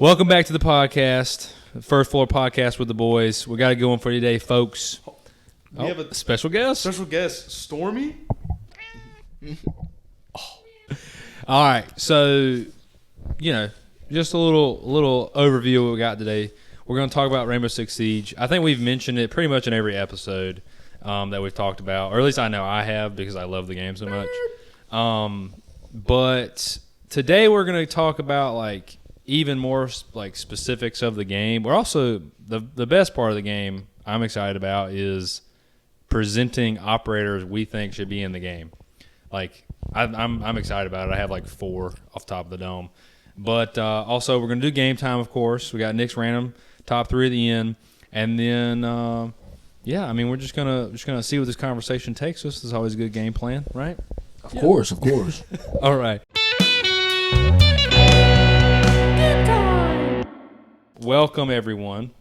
Welcome back to the podcast, First Floor Podcast with the boys. We got a good one for you today, folks. We have a special guest. special guest, Stormy. All right, so just a little overview of what we got today. We're going to talk about Rainbow Six Siege. I think we've mentioned it pretty much in every episode that we've talked about, or at least I know I have because I love the game so much. But today we're going to talk about even more specifics of the game. We're also the best part of the game I'm excited about is presenting operators we think should be in the game. I'm excited about it. I have 4 off the top of the dome. But also we're going to do game time, of course. We got Nick's random top 3 at the end. And then we're just gonna see what this conversation takes us. There's always a good game plan, right? Of course. All right. Welcome, everyone.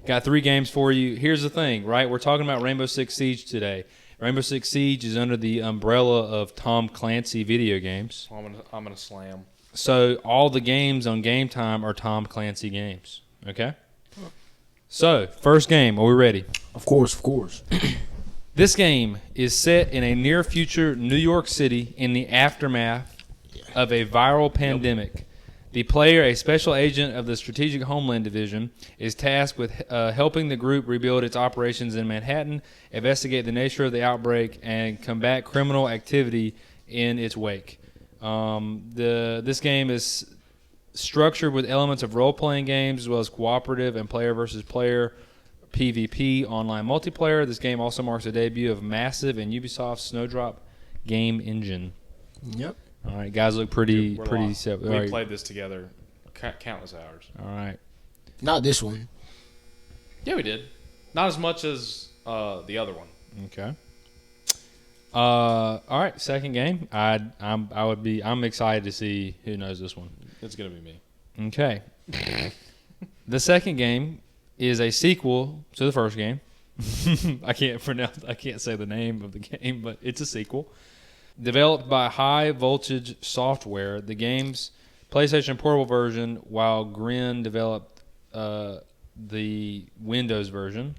Got 3 games for you. Here's the thing, right? We're talking about Rainbow Six Siege today. Rainbow Six Siege is under the umbrella of Tom Clancy video games. I'm gonna slam. So all the games on Game Time are Tom Clancy games. Okay? So, first game. Are we ready? Of course. This game is set in a near-future New York City in the aftermath of a viral pandemic. The player, a special agent of the Strategic Homeland Division, is tasked with helping the group rebuild its operations in Manhattan, investigate the nature of the outbreak, and combat criminal activity in its wake. This game is structured with elements of role-playing games as well as cooperative and player versus player PvP online multiplayer. This game also marks the debut of Massive and Ubisoft's Snowdrop game engine. Yep. All right, guys look pretty set. We played this together countless hours. All right. Not this one. Yeah, we did. Not as much as the other one. Okay. All right, second game. I'm excited to see who knows this one. It's gonna be me. Okay. The second game is a sequel to the first game. I can't say the name of the game, but it's a sequel. Developed by High Voltage Software, the game's PlayStation Portable version, while Grin developed the Windows version.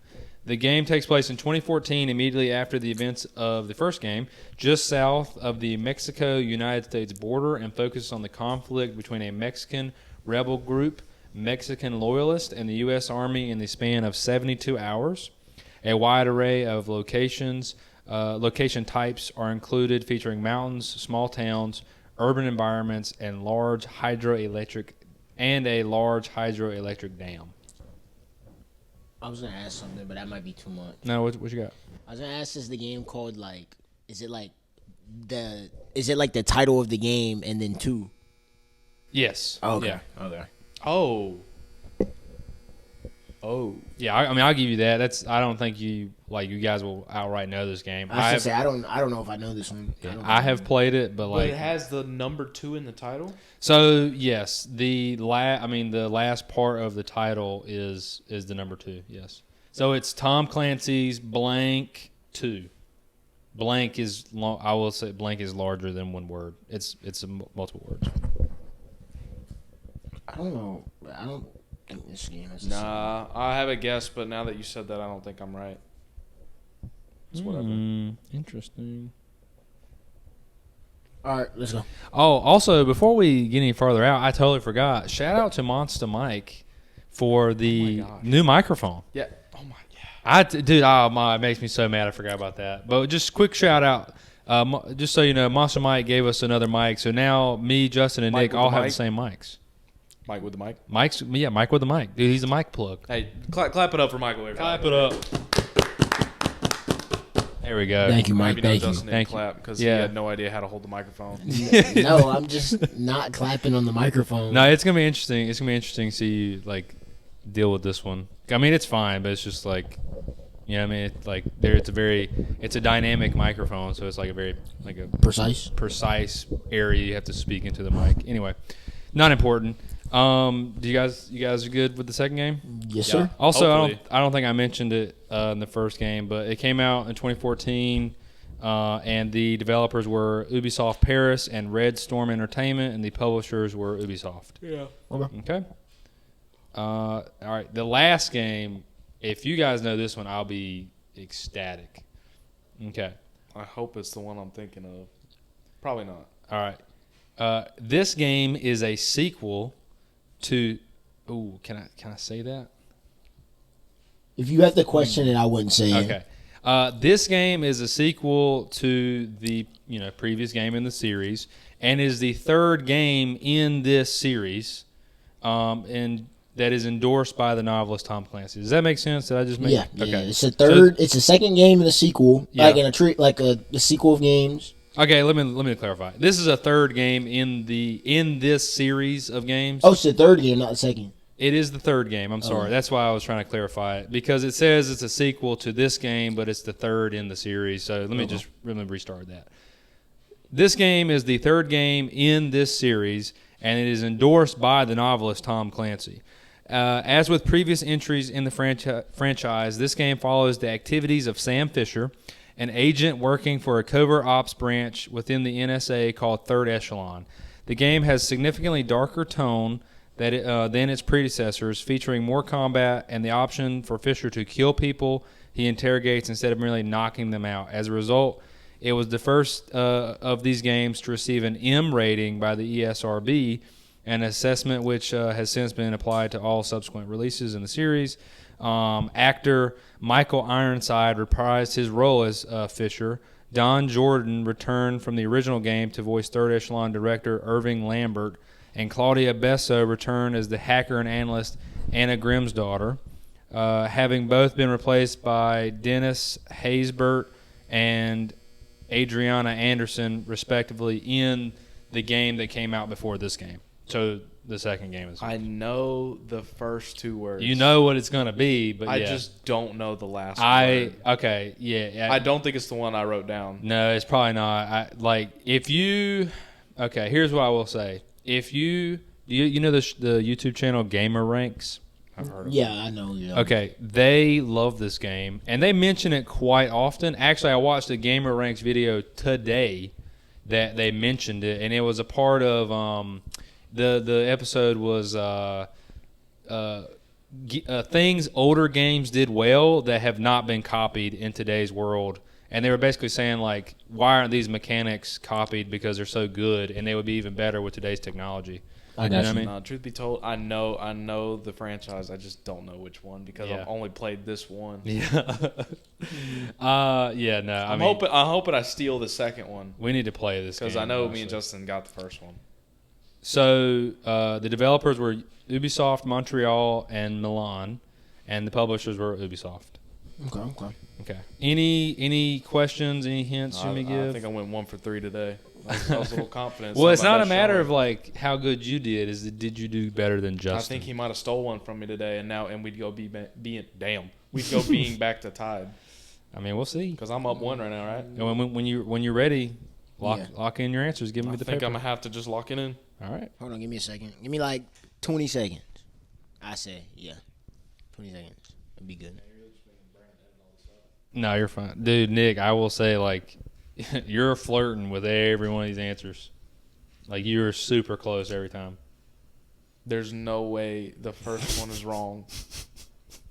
The game takes place in 2014, immediately after the events of the first game, just south of the Mexico-United States border, and focuses on the conflict between a Mexican rebel group, Mexican loyalists, and the U.S. Army in the span of 72 hours. A wide array of location types are included, featuring mountains, small towns, urban environments, and a large hydroelectric dam. I was gonna ask something, but that might be too much. No, what you got? I was gonna ask, is the game called is it the title of the game and then 2? Yes. Okay. Yeah. Okay. Oh. Yeah, I'll give you that. I don't think you guys will outright know this game. I don't know if I know this one. I have played it, but it has the number 2 in the title. So yes, the last part of the title is the number 2. Yes. So it's Tom Clancy's Blank 2. Blank is I will say blank is larger than one word. It's multiple words. I don't know. I don't think this game is. Nah, I have a guess, but now that you said that, I don't think I'm right. It's whatever. Interesting. All right, let's go. Oh, also, before we get any further out, I totally forgot. Shout out to Monster Mike for the new microphone. Yeah. Oh my. Yeah. It makes me so mad. I forgot about that. But just quick shout out. Just so you know, Monster Mike gave us another mic. So now me, Justin, and Nick all have the same mics. Mike with the mic? Mike with the mic. Dude, he's a mic plug. Hey, clap it up for Michael. Everybody. Clap it up. There we go. Thank you, Mike. Thank you. Thank you. Clap because he had no idea how to hold the microphone. No, I'm just not clapping on the microphone. No, it's gonna be interesting. It's gonna be interesting to see you deal with this one. I mean, it's fine, but it's just it's a dynamic microphone, so it's a very precise area you have to speak into the mic. Anyway, not important. Do you guys are good with the second game? Yes, sir. Also, I don't think I mentioned it in the first game, but it came out in 2014. And the developers were Ubisoft Paris and Red Storm Entertainment, and the publishers were Ubisoft. Yeah. Okay. All right. The last game, if you guys know this one, I'll be ecstatic. Okay. I hope it's the one I'm thinking of. Probably not. All right. This game is a sequel to. Ooh, can I say that? If you have to question it, I wouldn't say it. Okay. This game is a sequel to the previous game in the series, and is the third game in this series, and that is endorsed by the novelist Tom Clancy. Does that make sense? Did I just make? Yeah. Okay. It's a third. It's a second game in a sequel, Yeah. like in a treat, like a sequel of games. Okay. Let me clarify. This is a third game in this series of games. Oh, it's the third game, not the second. It is the third game. I'm sorry. That's why I was trying to clarify it, because it says it's a sequel to this game, but it's the third in the series. So let me just restart that. This game is the third game in this series, and it is endorsed by the novelist Tom Clancy. As with previous entries in the franchise, this game follows the activities of Sam Fisher, an agent working for a covert ops branch within the NSA called Third Echelon. The game has significantly darker tone than its predecessors, featuring more combat and the option for Fisher to kill people he interrogates instead of merely knocking them out. As a result, it was the first of these games to receive an M rating by the ESRB, an assessment which has since been applied to all subsequent releases in the series. Actor Michael Ironside reprised his role as Fisher. Don Jordan returned from the original game to voice Third Echelon director Irving Lambert, and Claudia Besso returned as the hacker and analyst Anna Grimsdottir, having both been replaced by Dennis Haysbert and Adriana Anderson, respectively, in the game that came out before this game. So the second game is. I know the first two words. You know what it's going to be, but I yeah. just don't know the last word. Okay, yeah. I don't think it's the one I wrote down. No, it's probably not. Okay, here's what I will say. If you know the YouTube channel Gamer Ranks? I've heard of it. Yeah, I know. Yeah. Okay, they love this game, and they mention it quite often. Actually, I watched a Gamer Ranks video today that they mentioned it, and it was a part of the episode was things older games did well that have not been copied in today's world. And they were basically saying, like, why aren't these mechanics copied because they're so good, and they would be even better with today's technology. I You know got what I you. mean? No, truth be told, I know the franchise. I just don't know which one because Yeah. I've only played this one. Yeah. No. I'm hoping I steal the second one We need to play this game. because I know me honestly. and Justin got the first one. So the developers were Ubisoft Montreal and Milan, and the publishers were Ubisoft. Okay. Okay. Any questions? Any hints you may I give? think I went 1 for 3 today. I was a little confident. Well, it's not a matter of like how good you did. Did you do better than Justin? I think he might have stole one from me today, and we'd go we'd go being back to tied I mean, we'll see. because I'm up 1 right now, right? And when you're ready, lock in your answers. Give me I the think paper. I'm gonna have to just lock it in. All right. Hold on, give me a second. Give me like 20 seconds. I say, yeah. 20 seconds. It'd be good. No, you're fine, dude. Nick, I will say, like, you're flirting with every one of these answers. Like, you're super close every time. There's no way the first one is wrong.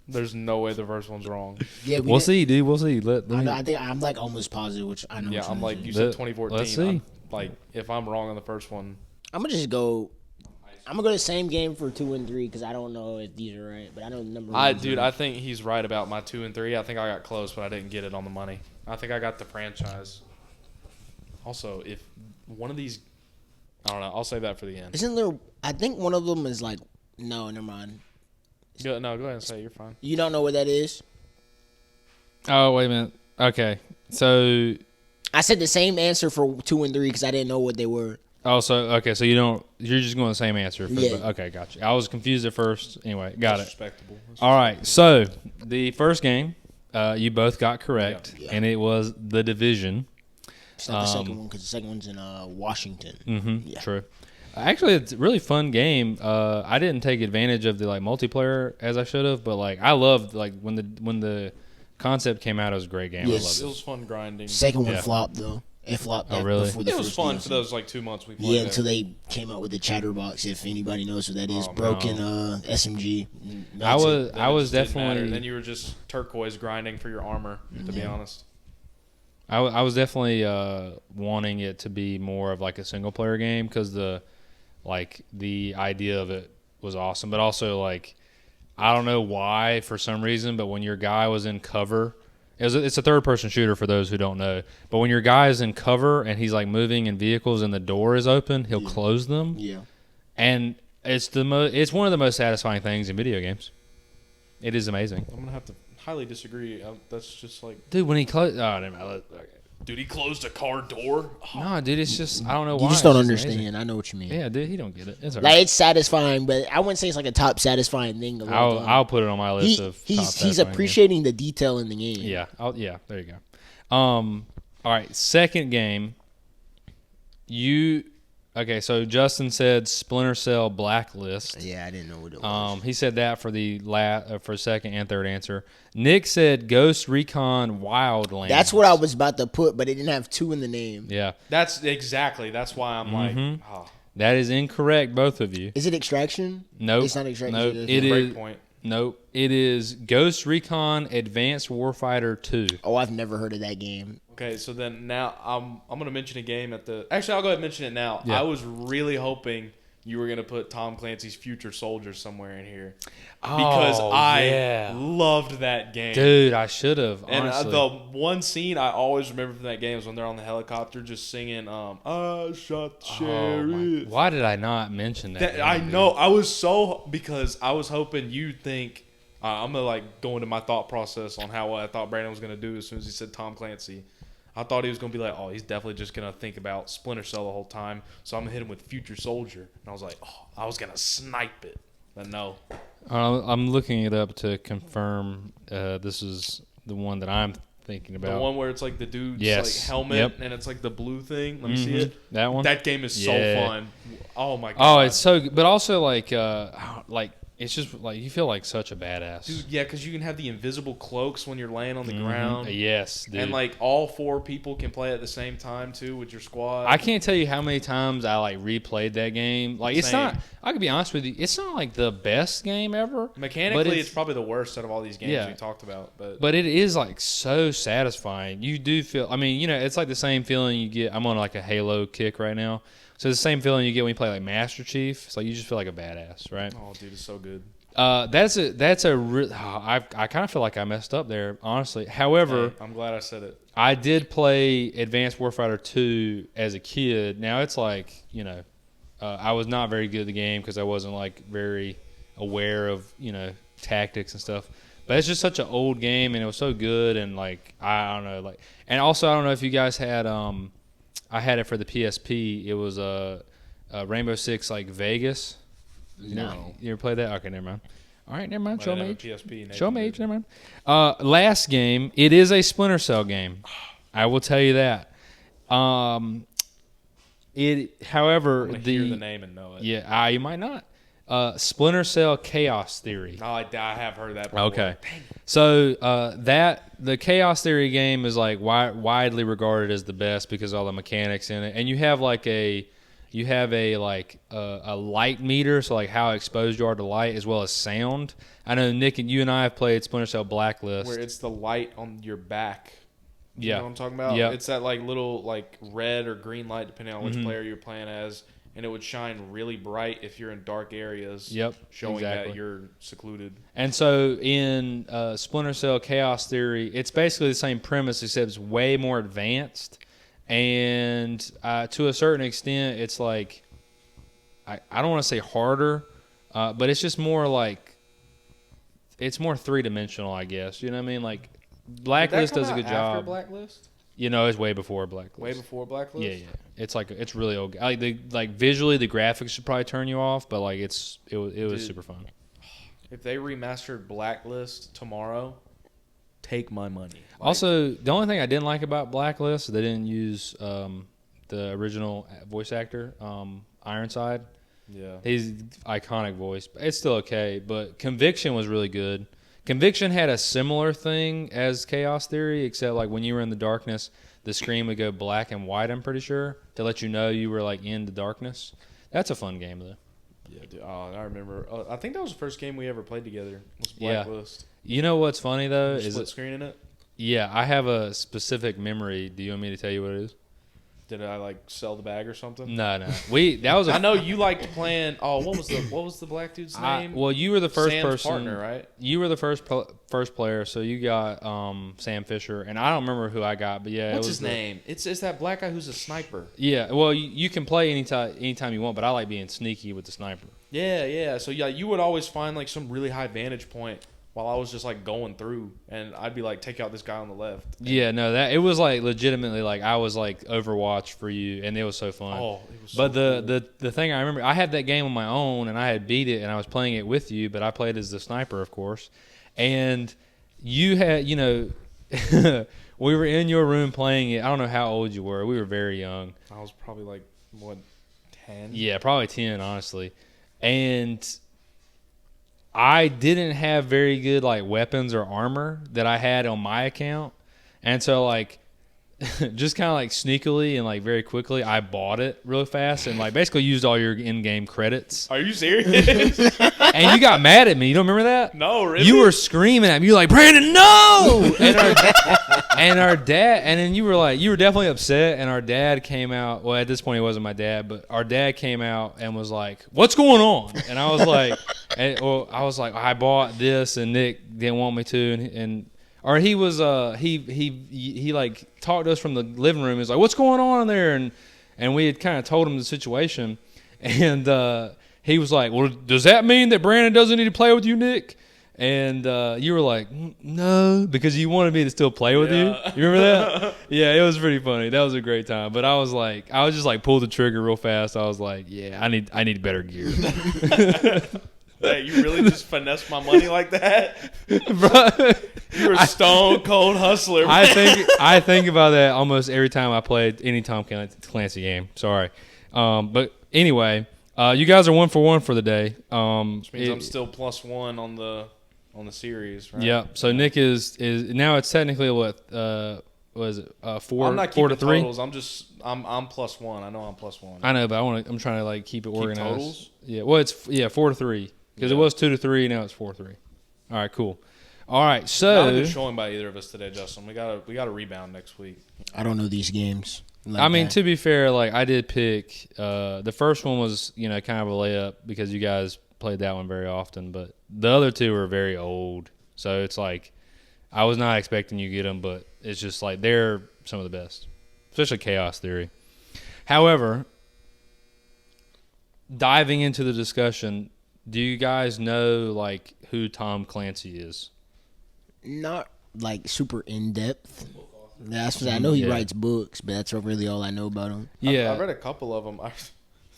There's no way the first one's wrong. Yeah, We'll see, dude. We'll see. I think I'm like almost positive, which I know. Yeah, which I'm one like it you is. said 2014. Let's see. Like if I'm wrong on the first one, I'm gonna just go. I'm gonna go the same game for 2 and 3 because I don't know if these are right, but I know the number. I think he's right about my 2 and 3. I think I got close, but I didn't get it on the money. I think I got the franchise. Also, if one of these, I don't know. I'll save that for the end. Isn't there? I think one of them is like. No, never mind. Go ahead and say it. You're fine. You don't know what that is? Oh, wait a minute. Okay. So, I said the same answer for 2 and 3 because I didn't know what they were. so you're just going the same answer. Yeah. Okay, gotcha. I was confused at first. Anyway, got That's it. respectable. All right. So, the first game, you both got correct, Yeah. and it was The Division. It's not the second one because the second one's in Washington. Mm-hmm. Yeah. True. Actually, it's a really fun game. I didn't take advantage of the like multiplayer as I should have, but like I loved like when the concept came out. It was a great game. Yes. I loved It it. was fun grinding. Second one Yeah. flopped though. It flopped. Oh, really? Before the It was first fun DLC. for those like 2 months we played. Yeah, it. until they came out with the Chatterbox. If anybody knows what that is, Oh, broken SMG. I was Then it just didn't matter. definitely Then you were just turquoise grinding for your armor. To be honest. I was definitely wanting it to be more of like a single player game because the idea of it was awesome, but also like I don't know why for some reason, but when your guy was in cover, it's a third person shooter for those who don't know. But when your guy is in cover and he's like moving in vehicles and the door is open, he'll close them. Yeah. And it's one of the most satisfying things in video games. It is amazing. I'm gonna have to highly disagree. That's just like, Dude, when he closed, oh, never mind. Okay. dude, he closed a car door. No, dude, it's just I don't know why. You just don't It's understand. amazing. I know what you mean. Yeah, dude, he don't get it. It's all right. Like it's satisfying, but I wouldn't say it's like a top satisfying thing. To I'll put it on my list of top he's satisfying appreciating the detail in the game. games. Yeah, there you go. All right, second game. Okay, so Justin said Splinter Cell Blacklist. Yeah, I didn't know what it was. He said that for the for second and third answer. Nick said Ghost Recon Wildlands. That's what I was about to put, but it didn't have 2 in the name. Yeah, That's why I'm like, that is incorrect, both of you. Is it Extraction? Nope. It's not Extraction. Nope. It It is. is. Breakpoint. Nope. It is Ghost Recon Advanced Warfighter 2. Oh, I've never heard of that game. Okay, so then now I'm gonna mention a game Actually, I'll go ahead and mention it now. Yeah. I was really hoping you were gonna put Tom Clancy's Future Soldier somewhere in here because I loved that game. Dude, I should have. And Honestly. the one scene I always remember from that game is when they're on the helicopter just singing, I shot the sheriff. Why did I not mention that? I know. I was because I was hoping you'd think, I'm going to like go into my thought process on how I thought Brandon was going to do as soon as he said Tom Clancy. I thought he was going to be like, oh, he's definitely just going to think about Splinter Cell the whole time. So I'm going to hit him with Future Soldier. And I was like, oh, I was going to snipe it. But no. I'm looking it up to confirm this is the one that I'm thinking about. The one where it's like the dude's Yes. like helmet Yep. and it's like the blue thing. Let me see it. That one? That game is so Yeah. fun. Oh my god. Oh, it's so good. But also, like it's just like you feel like such a badass. Dude, yeah, because you can have the invisible cloaks when you're laying on the ground. Yes, dude. And like all 4 people can play at the same time too with your squad. I can't tell you how many times I like replayed that game. Like it's Same. not. I could be honest with you. It's not like the best game ever. Mechanically, but it's probably the worst out of all these games Yeah. we talked about. But it is like so satisfying. You do feel. I mean, it's like the same feeling you get. I'm on like a Halo kick right now. So the same feeling you get when you play like Master Chief. It's like you just feel like a badass, right? oh, dude, it's so good. That's a. I kind of feel like I messed up there, honestly. However, Hey, I'm glad I said it. I did play Advanced Warfighter 2 as a kid. Now it's like I was not very good at the game because I wasn't like very aware of tactics and stuff. But it's just such an old game, and it was so good, and like I don't know, like, and also I don't know if you guys had I had it for the PSP. It was a Rainbow Six like Vegas. No. You ever played that? Okay, never mind. All right, never mind. Might Show have me a age. PSP. Nathan Show me did. age. Never mind. Last game. It is a Splinter Cell game. I will tell you that. However, I'm gonna hear the name and know it. yeah, you might not. Splinter Cell Chaos Theory. No, I have heard that before. Okay, so the Chaos Theory game is like widely regarded as the best because of all the mechanics in it, and you have a light meter, so like how exposed you are to light as well as sound. I know Nick and you and I have played Splinter Cell Blacklist. Where it's the light on your back. You Yeah. know what I'm talking about? Yeah. It's that like little like red or green light depending on which Mm-hmm. player you're playing as, and it would shine really bright if you're in dark areas. Yep, Showing exactly. that you're secluded. And so in Splinter Cell Chaos Theory, it's basically the same premise except it's way more advanced. And to a certain extent, it's like, I don't want to say harder, but it's just more like, it's more three-dimensional, I guess. You know what I mean? Like, Blacklist does a good job. Blacklist? It's way before Blacklist. Way before Blacklist? Yeah. It's really old. Like visually, the graphics should probably turn you off, but like it was Dude. super fun. If they remastered Blacklist tomorrow, take my money. Like, Also, the only thing I didn't like about Blacklist, they didn't use the original voice actor, Ironside. yeah. He's iconic voice. It's still okay, but Conviction was really good. Conviction had a similar thing as Chaos Theory, except like when you were in the darkness, the screen would go black and white, I'm pretty sure, to let you know you were like in the darkness. That's a fun game, though. Yeah, dude. Oh, I remember. I think that was the first game we ever played together. Was Blacklist. You know what's funny, though? Is split screen in it? Yeah, I have a specific memory. Do you want me to tell you what it is? Did I like sell the bag or something? No. That was I know you liked playing. Oh, what was the black dude's name? Well, you were the first Sam's person. partner, right? You were the first player, so you got Sam Fisher, and I don't remember who I got, but yeah, What's his name? It's that black guy who's a sniper. Yeah, well, you can play anytime you want, but I like being sneaky with the sniper. Yeah. So yeah, you would always find like some really high vantage point while I was just like going through, and I'd be like, take out this guy on the left. Yeah, no, that it was like legitimately like I was like Overwatch for you, and it was so fun. Oh, it was. But so cool. the thing I remember, I had that game on my own, and I had beat it, and I was playing it with you, but I played as the sniper, of course, and you had, we were in your room playing it. I don't know how old you were. We were very young. I was probably like 10. Yeah, probably 10, honestly, and I didn't have very good like weapons or armor that I had on my account, and so like just kind of like sneakily and like very quickly I bought it real fast and like basically used all your in-game credits. Are you serious? And you got mad at me. You don't remember that? No, really. You were screaming at me. You were like, Brandon, no! And our dad, and then you were definitely upset. And our dad came out. Well, at this point, he wasn't my dad, but our dad came out and was like, "What's going on?" And I was like, I bought this, and Nick didn't want me to, or he was he like talked to us from the living room. He was like, "What's going on in there?" And we had kind of told him the situation, and he was like, "Well, does that mean that Brandon doesn't need to play with you, Nick?" And you were like, "No," because you wanted me to still play with you. You remember that? Yeah, it was pretty funny. That was a great time. But I was just like pulled the trigger real fast. I was like, "Yeah, I need better gear." Hey, you really just finessed my money like that? Bro, You're a stone cold hustler. I think about that almost every time I played any Tom Clancy game. Sorry, but anyway, you guys are 1 for 1 for the day. Which means I'm still +1 on the series, right? Yeah. So Nick is now it's technically what was it 4 I'm not 4 to keeping 3. totals. I'm +1. I know I'm +1. I know, but I'm trying to like keep it organized. Totals? Yeah. Well, it's 4 to 3 because it was 2 to 3. Now it's 4 to 3. All right. Cool. All right. So not a good showing by either of us today, Justin. We got to rebound next week. I don't know these games. I mean, to be fair, like I did pick the first one was kind of a layup because you guys played that one very often, but the other two are very old, so it's like I was not expecting you to get them, but it's just like they're some of the best, especially Chaos Theory. However, diving into the discussion, do you guys know like who Tom Clancy is? Not like super in depth. That's I know he writes books, but that's really all I know about him. Yeah, I read a couple of them.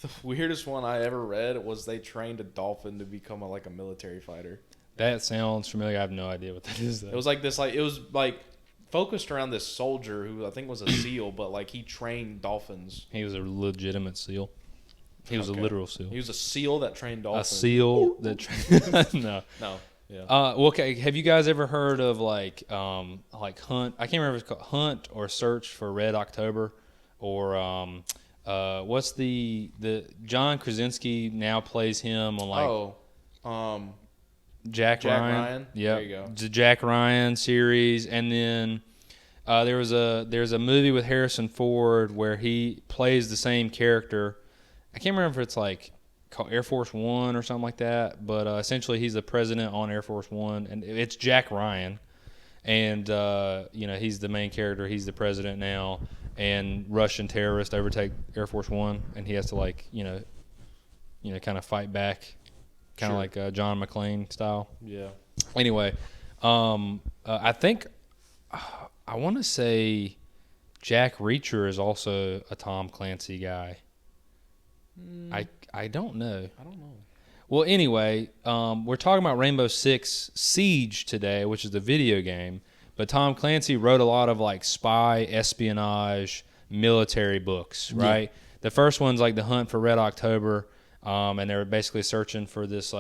The weirdest one I ever read was they trained a dolphin to become a military fighter. That sounds familiar. I have no idea what that is, though. It was it was focused around this soldier who I think was a SEAL, but he trained dolphins. He was a legitimate SEAL. He was a literal SEAL. He was a SEAL that trained dolphins. A SEAL that no. Yeah. Well, okay. Have you guys ever heard of like Hunt? I can't remember if it's called Hunt or Search for Red October, or what's the John Krasinski now plays him on Jack Ryan. Yeah, there you go. The Jack Ryan series, and then there's a movie with Harrison Ford where he plays the same character. I can't remember if it's called Air Force One or something like that, but essentially he's the president on Air Force One, and it's Jack Ryan, and he's the main character. He's the president now, and Russian terrorists overtake Air Force One, and he has to kind of fight back, kind of like John McClane style. Yeah. Anyway, I think I want to say Jack Reacher is also a Tom Clancy guy. I don't know. Well, anyway, we're talking about Rainbow Six Siege today, which is the video game. But Tom Clancy wrote a lot of spy, espionage, military books, right? Yeah. The first one's The Hunt for Red October, and they were basically searching for this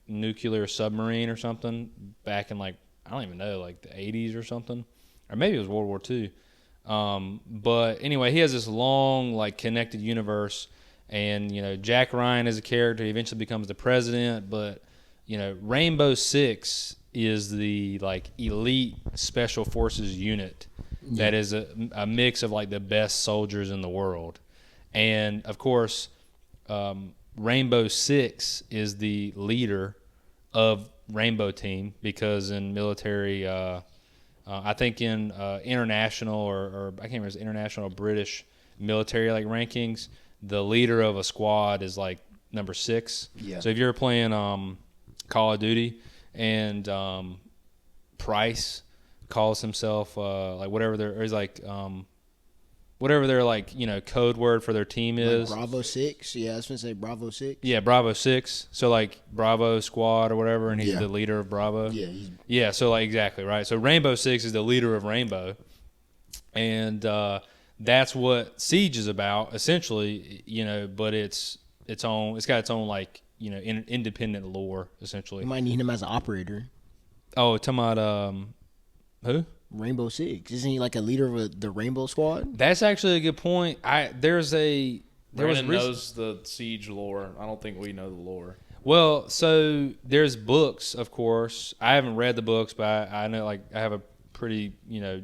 nuclear submarine or something back in like, I don't even know, like the 80s or something, or maybe it was World War II. But anyway, he has this long like connected universe, and Jack Ryan is a character. He eventually becomes the president, but Rainbow Six is the like elite special forces unit that is a mix of like the best soldiers in the world, and of course, Rainbow Six is the leader of Rainbow Team because in military, I think in international or I can't remember, it's international or British military like rankings, the leader of a squad is like number 6. Yeah. So if you're playing Call of Duty and Price calls himself like whatever their, or he's like whatever their like code word for their team is. Like Bravo 6. Yeah, I was gonna say Bravo 6. Yeah, Bravo 6. So like Bravo Squad or whatever, and he's Yeah. the leader of Bravo. Yeah. Yeah, so like exactly right. So Rainbow Six is the leader of Rainbow, and that's what Siege is about essentially. But it's got its own like independent lore essentially. You might need him as an operator. Oh, talking about who? Rainbow Six. Isn't he like a leader of the Rainbow Squad? That's actually a good point. Brandon knows the Siege lore. I don't think we know the lore. Well, so there's books, of course. I haven't read the books, but I know like I have a pretty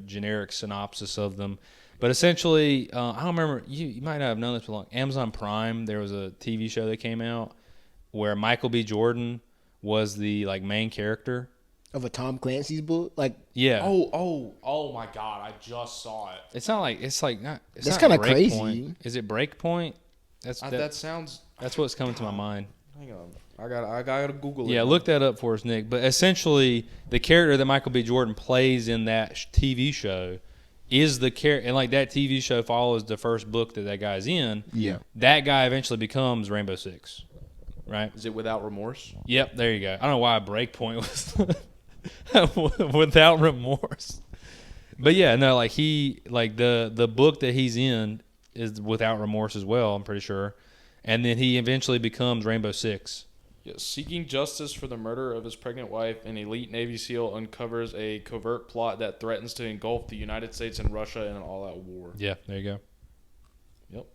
generic synopsis of them. But essentially, I don't remember. You might not have known this for long. Amazon Prime. There was a TV show that came out where Michael B. Jordan was the like main character Of a Tom Clancy's book? Like, Yeah. Oh my God! I just saw it. It's not like it's like not. It's That's not kinda crazy. Breakpoint. Is it Breakpoint? That sounds. That's what's coming to my mind. Hang on, I gotta Google it. Yeah, look that up for us, Nick. But essentially, the character that Michael B. Jordan plays in that TV show is the character, and like that TV show follows the first book that guy's in. yeah. That guy eventually becomes Rainbow Six, right? Is it Without Remorse? Yep, there you go. I don't know why Breakpoint was without remorse, but yeah, no, like the book that he's in is Without Remorse as well. I'm pretty sure, and then he eventually becomes Rainbow Six. Yes, seeking justice for the murder of his pregnant wife, an elite Navy SEAL uncovers a covert plot that threatens to engulf the United States and Russia in an all-out war. Yeah, there you go. Yep.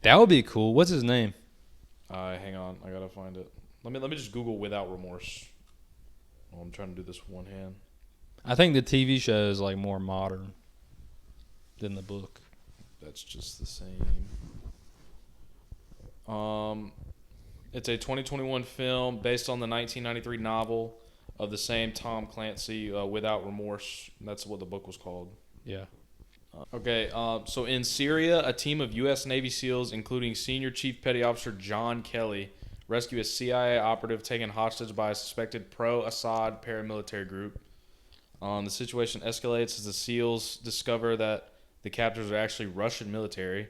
That would be cool. What's his name? Hang on, I gotta find it. Let me just Google Without Remorse. Oh, I'm trying to do this with one hand. I think the TV show is like more modern than the book. That's just the same. It's a 2021 film based on the 1993 novel of the same Tom Clancy, Without Remorse. That's what the book was called. Yeah. So in Syria, a team of U.S. Navy SEALs, including Senior Chief Petty Officer John Kelly, rescue a CIA operative taken hostage by a suspected pro-Assad paramilitary group. The situation escalates as the SEALs discover that the captors are actually Russian military.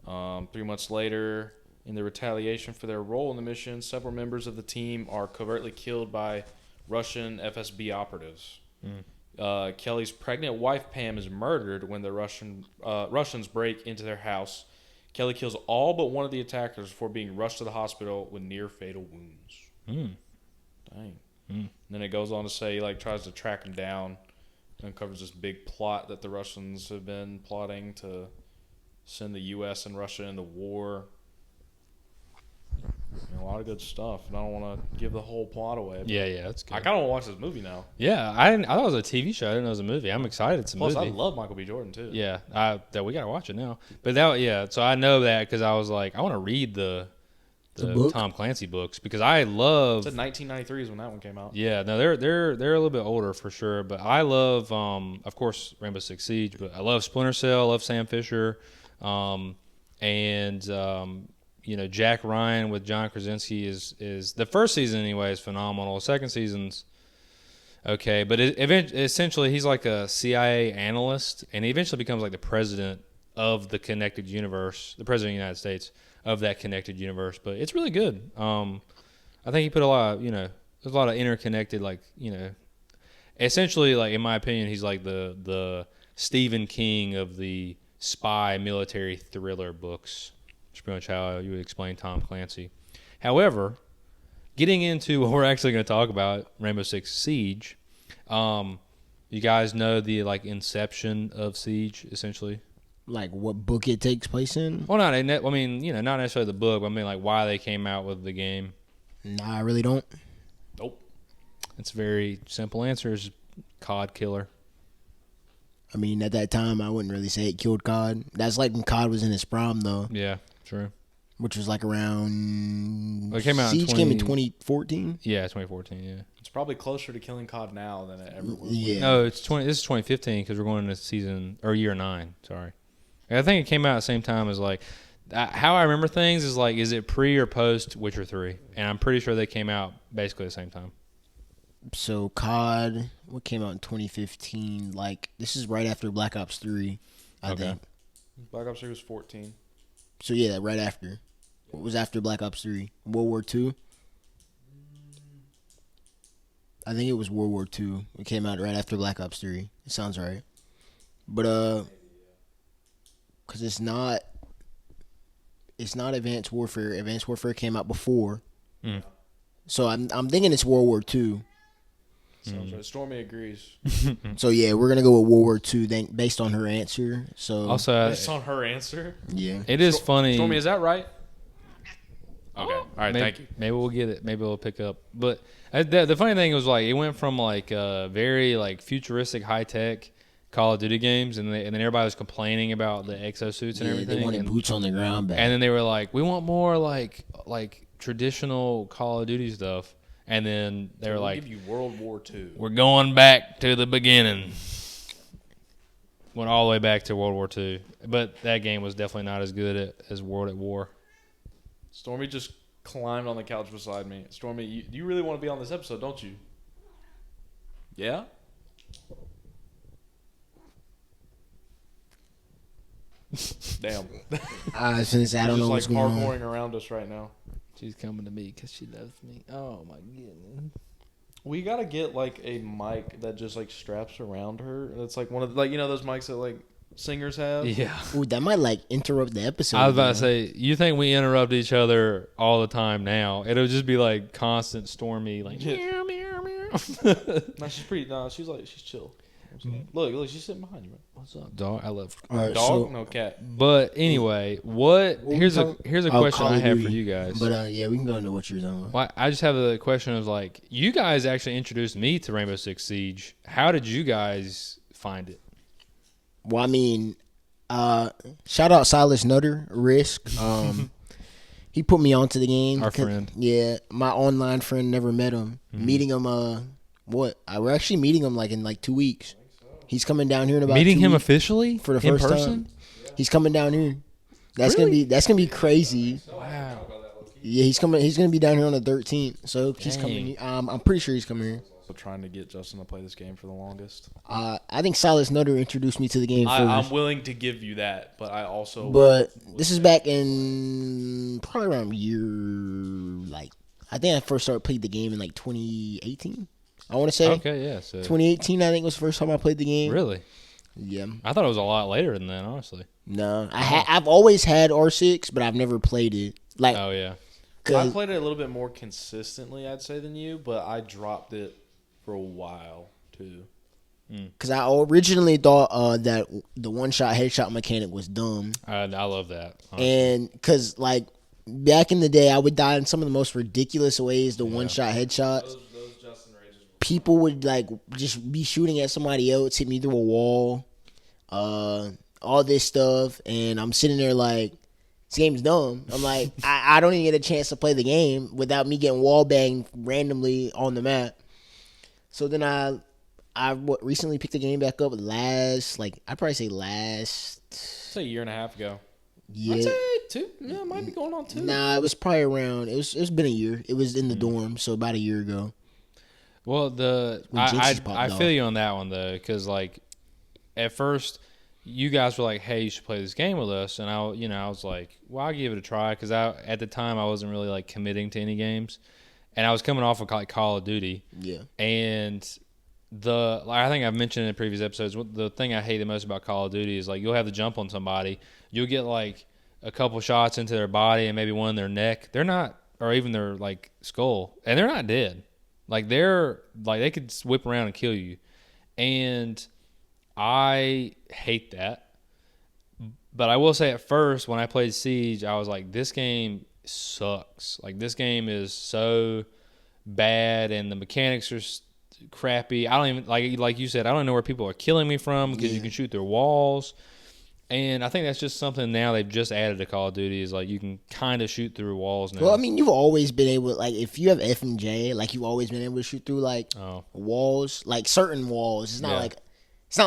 3 months later, in the retaliation for their role in the mission, several members of the team are covertly killed by Russian FSB operatives. Kelly's pregnant wife Pam is murdered when the Russians break into their house. Kelly kills all but one of the attackers before being rushed to the hospital with near fatal wounds. Dang. And then it goes on to say he tries to track him down and uncovers this big plot that the Russians have been plotting to send the U.S. and Russia into war. A lot of good stuff, and I don't want to give the whole plot away. Yeah, that's good. I kind of want to watch this movie now. Yeah, I thought it was a TV show. I didn't know it was a movie. I'm excited it's a Plus, movie. I love Michael B. Jordan too. Yeah, that we gotta watch it now. But so I know that because I was like, I want to read the book? Tom Clancy books because I love. It's 1993 is when that one came out. Yeah, no, they're a little bit older for sure, but I love, of course, Rainbow Six Siege, but I love Splinter Cell, I love Sam Fisher, and Jack Ryan with John Krasinski is the first season anyway is phenomenal. Second season's okay, but essentially he's like a CIA analyst, and he eventually becomes like the president of the connected universe, the president of the United States of that connected universe. But it's really good. I think he put a lot of there's a lot of interconnected essentially in my opinion he's like the Stephen King of the spy military thriller books. That's pretty much how you would explain Tom Clancy. However, getting into what we're actually going to talk about, Rainbow Six Siege. You guys know the inception of Siege, essentially. Like what book it takes place in? Well, not necessarily the book, but I mean why they came out with the game. Nah, I really don't. Nope. It's a very simple answer. Is COD killer. I mean, at that time, I wouldn't really say it killed COD. That's like when COD was in its prime, though. Yeah, true. Which was like around. Well, it came out Siege came in 2014. Yeah, 2014. Yeah. It's probably closer to killing COD now than it ever was. Yeah. No, it's 20. This is 2015 because we're going into season or year 9. Sorry, I think it came out at the same time as how I remember things is it pre or post Witcher 3, and I'm pretty sure they came out basically at the same time. So COD, what came out in 2015? This is right after Black Ops 3, I think. Black Ops 3 was 14. So yeah, right after. What was after Black Ops 3? World War II? I think it was World War II. It came out right after Black Ops 3. It sounds right. But because it's not Advanced Warfare. Advanced Warfare came out before. Mm. So I'm thinking it's World War II. Sounds right. Stormy agrees. So yeah, we're gonna go with World War II then, based on her answer. So Also, Based on her answer. yeah, it is funny. Stormy, is that right? Okay. All right. Thank you. Maybe we'll get it. Maybe we'll pick up. But the funny thing was it went from very futuristic high tech Call of Duty games, and then everybody was complaining about the exosuits and everything. They wanted boots on the ground back. And then they were like, we want more like traditional Call of Duty stuff. And then they were like, give you World War II. we're going back to the beginning. Went all the way back to World War II. But that game was definitely not as good as World at War. Stormy just climbed on the couch beside me. Stormy, you really want to be on this episode, don't you? Yeah? Damn. I was gonna say I don't know what's She's going on. parkouring around us right now. She's coming to me because she loves me. Oh, my goodness. We gotta get a mic that just straps around her. That's one of those mics that singers have. Yeah. Ooh, that might interrupt the episode. I was about to say, you think we interrupt each other all the time now? It'll just be constant Stormy, meow, meow, meow. No, she's pretty. No, she's chill. Look, she's sitting behind you, man. What's up, dog? I love All right, Dog, so, no cat. But anyway, here's a question Call I of have Duty. for you guys. But yeah, we can go into what you're talking about. Well, I just have a question of you guys actually introduced me to Rainbow Six Siege. How did you guys find it? Well, I mean, shout out Silas Nutter, Risk. He put me onto the game. Our friend. Yeah, my online friend, never met him. Mm-hmm. Meeting him, we're actually meeting him in 2 weeks. He's coming down here in about Meeting 2 him weeks officially for the in first person? time. He's coming down here. That's Really? gonna be crazy. Wow. Yeah, he's coming. He's gonna be down here on the 13th. So he's Dang. coming. I'm pretty sure he's coming here. So trying to get Justin to play this game for the longest. I think Silas Nutter introduced me to the game first. I'm willing to give you that, but I also. But this is back in probably around year I think I first started playing the game in 2018. I want to say Okay, yeah. So 2018. I think was the first time I played the game. really, Yeah. I thought it was a lot later than that. Honestly. No, I've always had R6, but I've never played it. Oh yeah. I played it a little bit more consistently, I'd say, than you, but I dropped it for a while too. Because I originally thought that the one-shot headshot mechanic was dumb. I love that. Honestly. And because, back in the day, I would die in some of the most ridiculous ways, the one-shot headshots. Those Justin Rages. People would, just be shooting at somebody else, hit me through a wall, all this stuff. And I'm sitting there this game's dumb. I'm I don't even get a chance to play the game without me getting wall banged randomly on the map. So then I recently picked the game back up last. I'd probably say last. It's a year and a half ago. Yeah. I'd say 2. Yeah, it might be going on 2. Nah, it was probably around. It's been a year. It was in the dorm, so about a year ago. Well, When Jinx's I popped feel off. you on that one though, because at first you guys were like, "Hey, you should play this game with us," and I was like, "Well, I'll give it a try," because at the time I wasn't really committing to any games, and I was coming off of Call of Duty, Yeah. and I think I've mentioned in previous episodes, the thing I hate the most about Call of Duty is you'll have the jump on somebody, you'll get a couple shots into their body and maybe one in their neck. They're not or even their like skull, and they're not dead. Like they're like they could whip around and kill you, and I hate that. But I will say at first when I played Siege, I was like, this game sucks. Like this game is so bad, and the mechanics are crappy. I don't even like you said. I don't know where people are killing me from because you can shoot their walls. And I think that's just something now they've just added to Call of Duty is like you can kind of shoot through walls now. Well, I mean, you've always been able, like, if you have FMJ, like, you've always been able to shoot through, like, walls, like, certain walls. It's not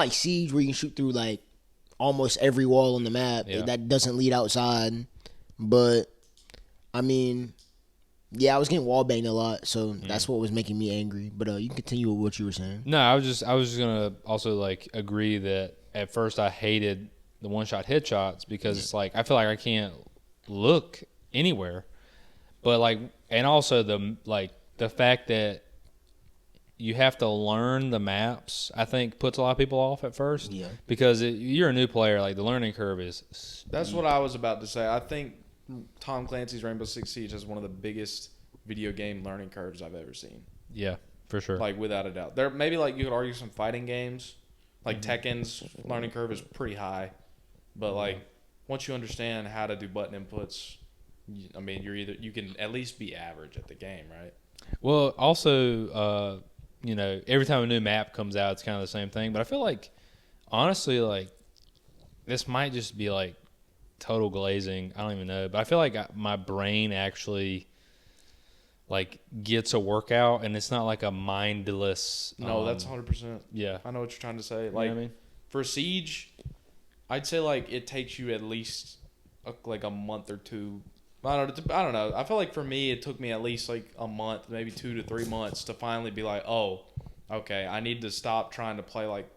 like Siege where you can shoot through, like, almost every wall on the map that doesn't lead outside. But, I mean, yeah, I was getting wall banged a lot, so that's what was making me angry. But you can continue with what you were saying. No, I was just gonna also like agree that at first I hated the one-shot headshots because it's like I feel like I can't look anywhere. But like, and also the fact that you have to learn the maps, I think puts a lot of people off at first. Yeah. Because you're a new player, like the learning curve is steep. That's what I was about to say. I think Tom Clancy's Rainbow Six Siege has one of the biggest video game learning curves I've ever seen. Yeah, for sure. Like without a doubt. There maybe like you could argue some fighting games, like Tekken's learning curve is pretty high. But like once you understand how to do button inputs, I mean you can at least be average at the game, right? Well, also, you know, every time a new map comes out, it's kind of the same thing. But I feel like, honestly, like this might just be like total glazing. I don't even know, but I feel like my brain actually like gets a workout, and it's not like a mindless. No, that's 100%. Yeah, I know what you're trying to say. You know Like what I mean? for Siege, I'd say like it takes you at least like a month or two. I don't know. I feel like for me, it took me at least like a month, maybe 2 to 3 months to finally be like, oh, okay, I need to stop trying to play like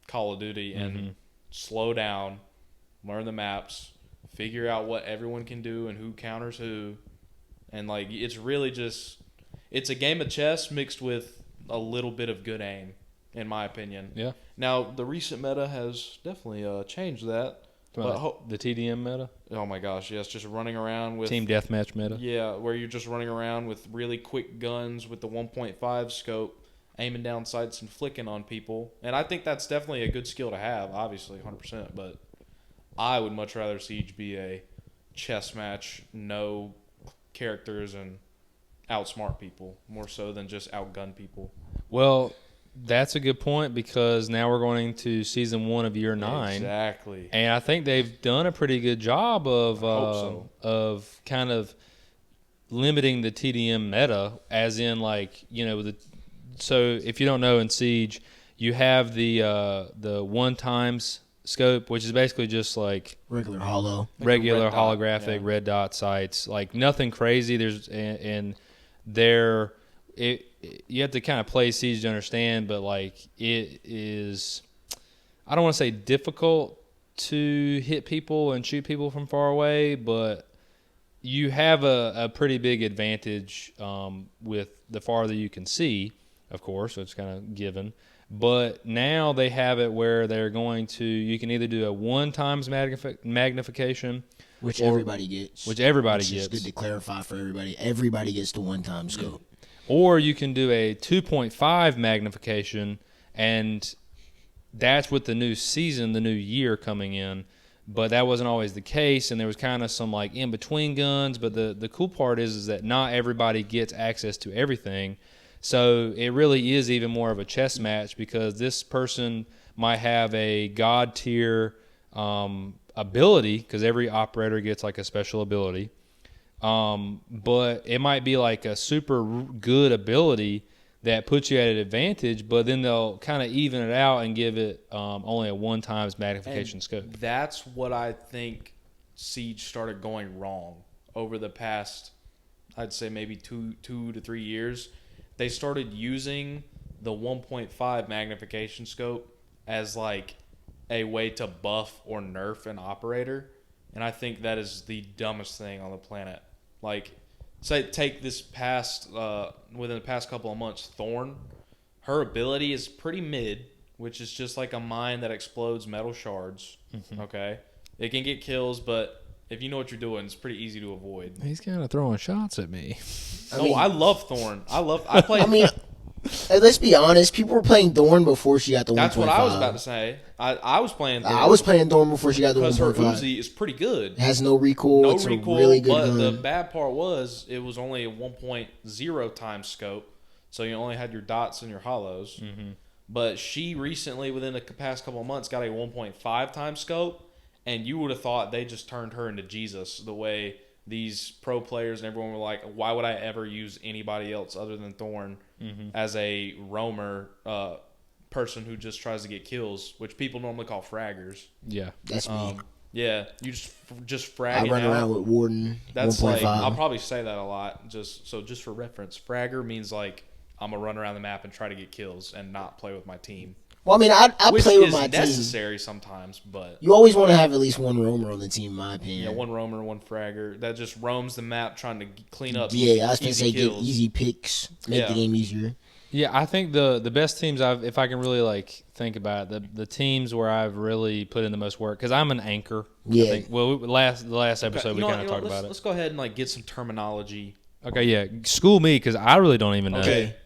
Call of Duty and slow down, learn the maps, figure out what everyone can do and who counters who. And like it's really just it's a game of chess mixed with a little bit of good aim, in my opinion. Yeah. Now the recent meta has definitely changed that. But the TDM meta, oh my gosh, yes, just running around with team deathmatch meta. Yeah, where you're just running around with really quick guns with the 1.5 scope, aiming down sights and flicking on people. And I think that's definitely a good skill to have, obviously, 100%. But I would much rather Siege be a chess match, no characters and outsmart people, more so than just outgun people. Well, that's a good point because now we're going to season 1 of year 9. Exactly. And I think they've done a pretty good job of of kind of limiting the TDM meta, as in like, you know, so if you don't know, in Siege you have the 1 times scope, which is basically just like regular holographic red dot sights, like nothing crazy. You have to kind of play Siege to understand, but like it is, I don't want to say difficult to hit people and shoot people from far away, but you have a pretty big advantage with the farther you can see, of course, so it's kind of given. But now they have it where they're going to, you can either do a 1 times magnification, which everybody gets. Which is good to clarify for everybody. Everybody gets the 1 time scope. Or you can do a 2.5 magnification, and that's with the new season, the new year coming in. But that wasn't always the case, and there was kind of some like in between guns. But the cool part is that not everybody gets access to everything. So it really is even more of a chess match because this person might have a god tier ability, because every operator gets like a special ability. But it might be like a super good ability that puts you at an advantage, but then they'll kind of even it out and give it only a 1 times magnification scope. That's what I think Siege started going wrong over the past, I'd say maybe 2 to 3 years. They started using the 1.5 magnification scope as like a way to buff or nerf an operator. And I think that is the dumbest thing on the planet. Like, say, take this past, within the past couple of months, Thorn. Her ability is pretty mid, which is just like a mine that explodes metal shards. Okay? It can get kills, but If you know what you're doing, it's pretty easy to avoid. He's kind of throwing shots at me. I love Thorn. I play. I mean, let's be honest. People were playing Thorn before she got the 1.5. That's what I was about to say. I was playing Thorn. I was playing Thorn before she got the 1.5. Because her Uzi is pretty good. It has no recoil. No it's recoil, a really good but gun. the bad part was it was only a 1.0 times scope, so you only had your dots and your hollows. Mm-hmm. But she recently, within the past couple of months, got a 1.5 times scope, and you would have thought they just turned her into Jesus. The way these pro players and everyone were like, why would I ever use anybody else other than Thorn as a roamer person who just tries to get kills, which people normally call fraggers. Yeah. That's me. Yeah, you just fragging I run out. around with Warden. That's 1.5. like, I'll probably say that a lot. Just for reference, fragger means like I'm gonna run around the map and try to get kills and not play with my team. Well, I mean, I Which play with is my team. necessary sometimes, but You always want to have at least one roamer on the team, in my opinion. yeah, one roamer, one fragger that just roams the map trying to clean up. Yeah, I was gonna easy say get kills. easy picks, make Yeah. the game easier. Yeah, I think the best teams if I can really like think about it, the teams where I've really put in the most work, because I'm an anchor. Yeah. I think, well, the last episode You we know kind what, of talked let's, about Let's go ahead and like get some terminology. it. Okay, yeah, school me because I really don't even know. Okay.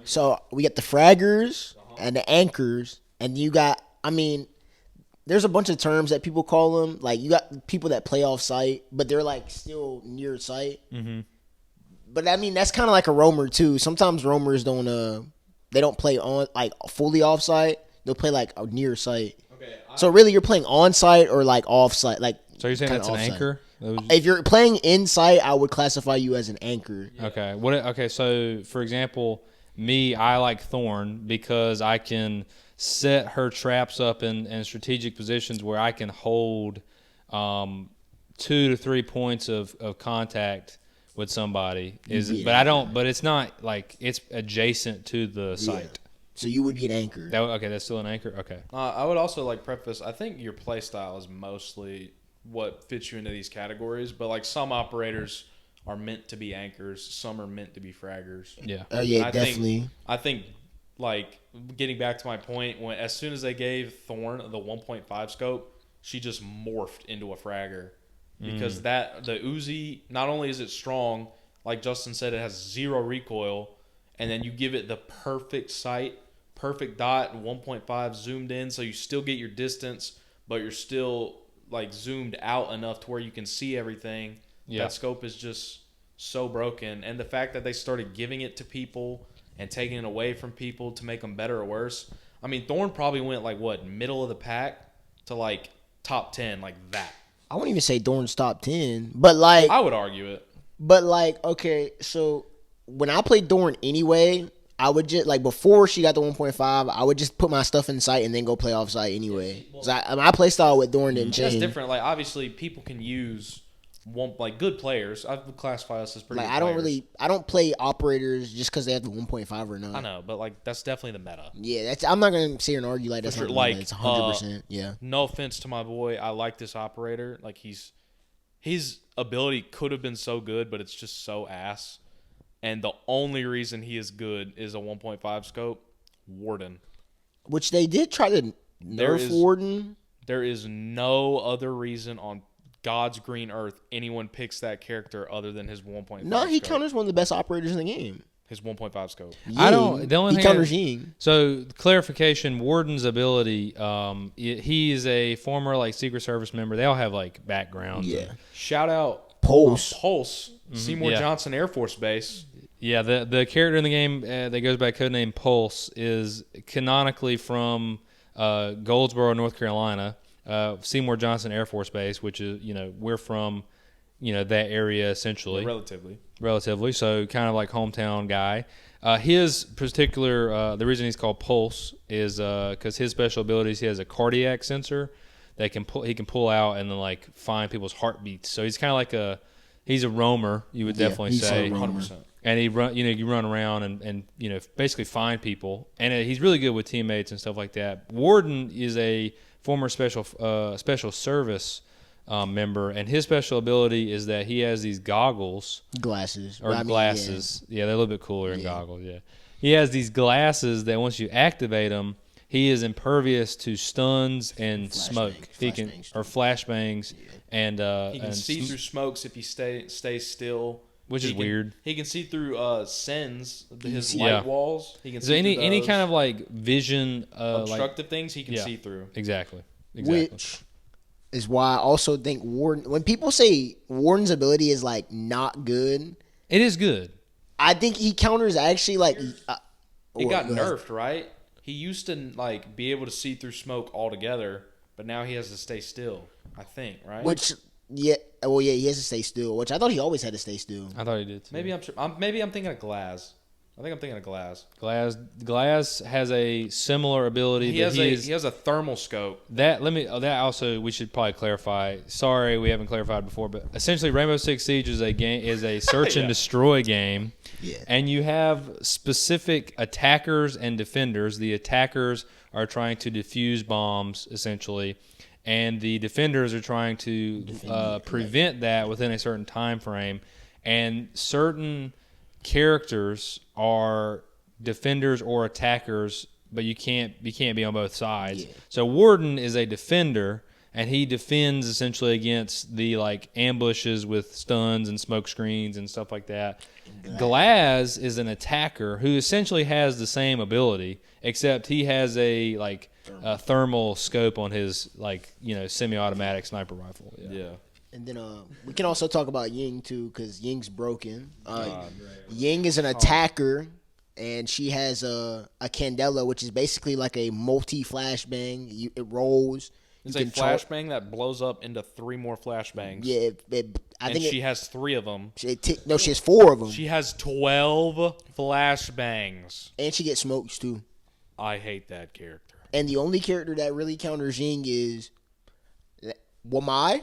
So we got the fraggers and the anchors, and you got. I mean, there's a bunch of terms that people call them. Like you got people that play off site, but they're like still near site. Mm-hmm. But I mean, that's kind of like a roamer too. Sometimes roamers don't they don't play on like fully off site. They'll play like a near site. Okay. So really, you're playing on site or like off site. Like So you're saying kinda that's an off-site. anchor? If you're playing in site, I would classify you as an anchor. Okay. Okay. So, for example, me, I like Thorn because I can set her traps up in strategic positions where I can hold 2 to 3 points of contact with somebody. Yeah. But I don't. But it's not like it's adjacent to the site. So you would be an anchor. Okay, that's still an anchor. Okay. I would also like preface. I think your play style is mostly what fits you into these categories, but like some operators are meant to be anchors, some are meant to be fraggers. Yeah. Oh yeah, I definitely. I think like getting back to my point, when as soon as they gave Thorn the 1.5 scope, she just morphed into a fragger because the Uzi, not only is it strong, like Justin said, it has 0 recoil, and then you give it the perfect sight, perfect dot, 1.5 zoomed in, so you still get your distance, but you're still like zoomed out enough to where you can see everything. Yeah. That scope is just so broken, and the fact that they started giving it to people and taking it away from people to make them better or worse. I mean, Thorn probably went like what, middle of the pack to like top 10, like that. I wouldn't even say Thorn's top 10, but like, I would argue it. okay, so when I played Thorn anyway, I would just like before she got the 1.5, I would just put my stuff in sight and then go play off site anyway. My play style with Thorn didn't change. That's different. Like obviously, people can use like good players. I would classify us as pretty. Like good I don't play operators just because they have the 1.5 or not. I know, but like that's definitely the meta. Yeah, I'm not gonna sit here and argue like that's For sure, not like, it's 100%. Yeah, No offense to my boy, I like this operator. Like his ability could have been so good, but it's just so ass. And the only reason he is good is a 1.5 scope, Warden. which they did try to nerf Warden. There is no other reason on God's green earth anyone picks that character other than his 1.5. No, he scope. counters one of the best operators in the game. His 1.5 scope. I don't. The only he thing counters Ying. So clarification: Warden's ability. He is a former like Secret Service member. They all have like backgrounds. Yeah, Shout out Pulse. Pulse, Seymour yeah. Johnson Air Force Base. Yeah, the character in the game that goes by codename Pulse is canonically from Goldsboro, North Carolina, Seymour Johnson Air Force Base, which is we're from that area essentially, relatively. So kind of like hometown guy. His particular the reason he's called Pulse is because his special abilities, he has a cardiac sensor that he can pull out and then like find people's heartbeats. So he's kind of like he's a roamer, you would definitely he's a say. roamer. 100%. And you run around and basically find people, and he's really good with teammates and stuff like that. Warden is a former special service member, and his special ability is that he has these Glasses. Glasses. Yeah, they're a little bit cooler than goggles. Yeah, he has these glasses that once you activate them, he is impervious to stuns and smoke. He can or flashbangs and He can see through smokes if he stays still. Which is weird. He can see through sends, his light walls. He can see through any kind of like vision obstructive things he can see through. Exactly. Which is why I also think Warden. When people say Warden's ability is like not good, it is good. I think he counters actually like. It got nerfed, right? He used to like be able to see through smoke altogether, but now he has to stay still. I think, right? Which he has to stay still. Which I thought he always had to stay still. I thought he did too. Maybe I'm thinking of Glass. I think I'm thinking of Glass. Glass has a similar ability. He has a thermal scope. That also we should probably clarify. Sorry, we haven't clarified before, but essentially Rainbow Six Siege is a search and destroy game. Yeah. And you have specific attackers and defenders. The attackers are trying to defuse bombs essentially, and the defenders are trying to prevent that within a certain time frame. And certain characters are defenders or attackers, but you can't be on both sides. Yeah. So Warden is a defender, and he defends essentially against the like ambushes with stuns and smoke screens and stuff like that. Glass is an attacker who essentially has the same ability, except he has a thermal scope on his semi-automatic sniper rifle. Yeah. And then we can also talk about Ying too, because Ying's broken. Ying is an attacker, and she has a Candela, which is basically like a multi-flashbang. It rolls. It's a flashbang that blows up into 3 more flashbangs. Yeah, I think she has 3 of them. She has 4 of them. She has 12 flashbangs. And she gets smokes too. I hate that character. And the only character that really counters Ying is Wamai,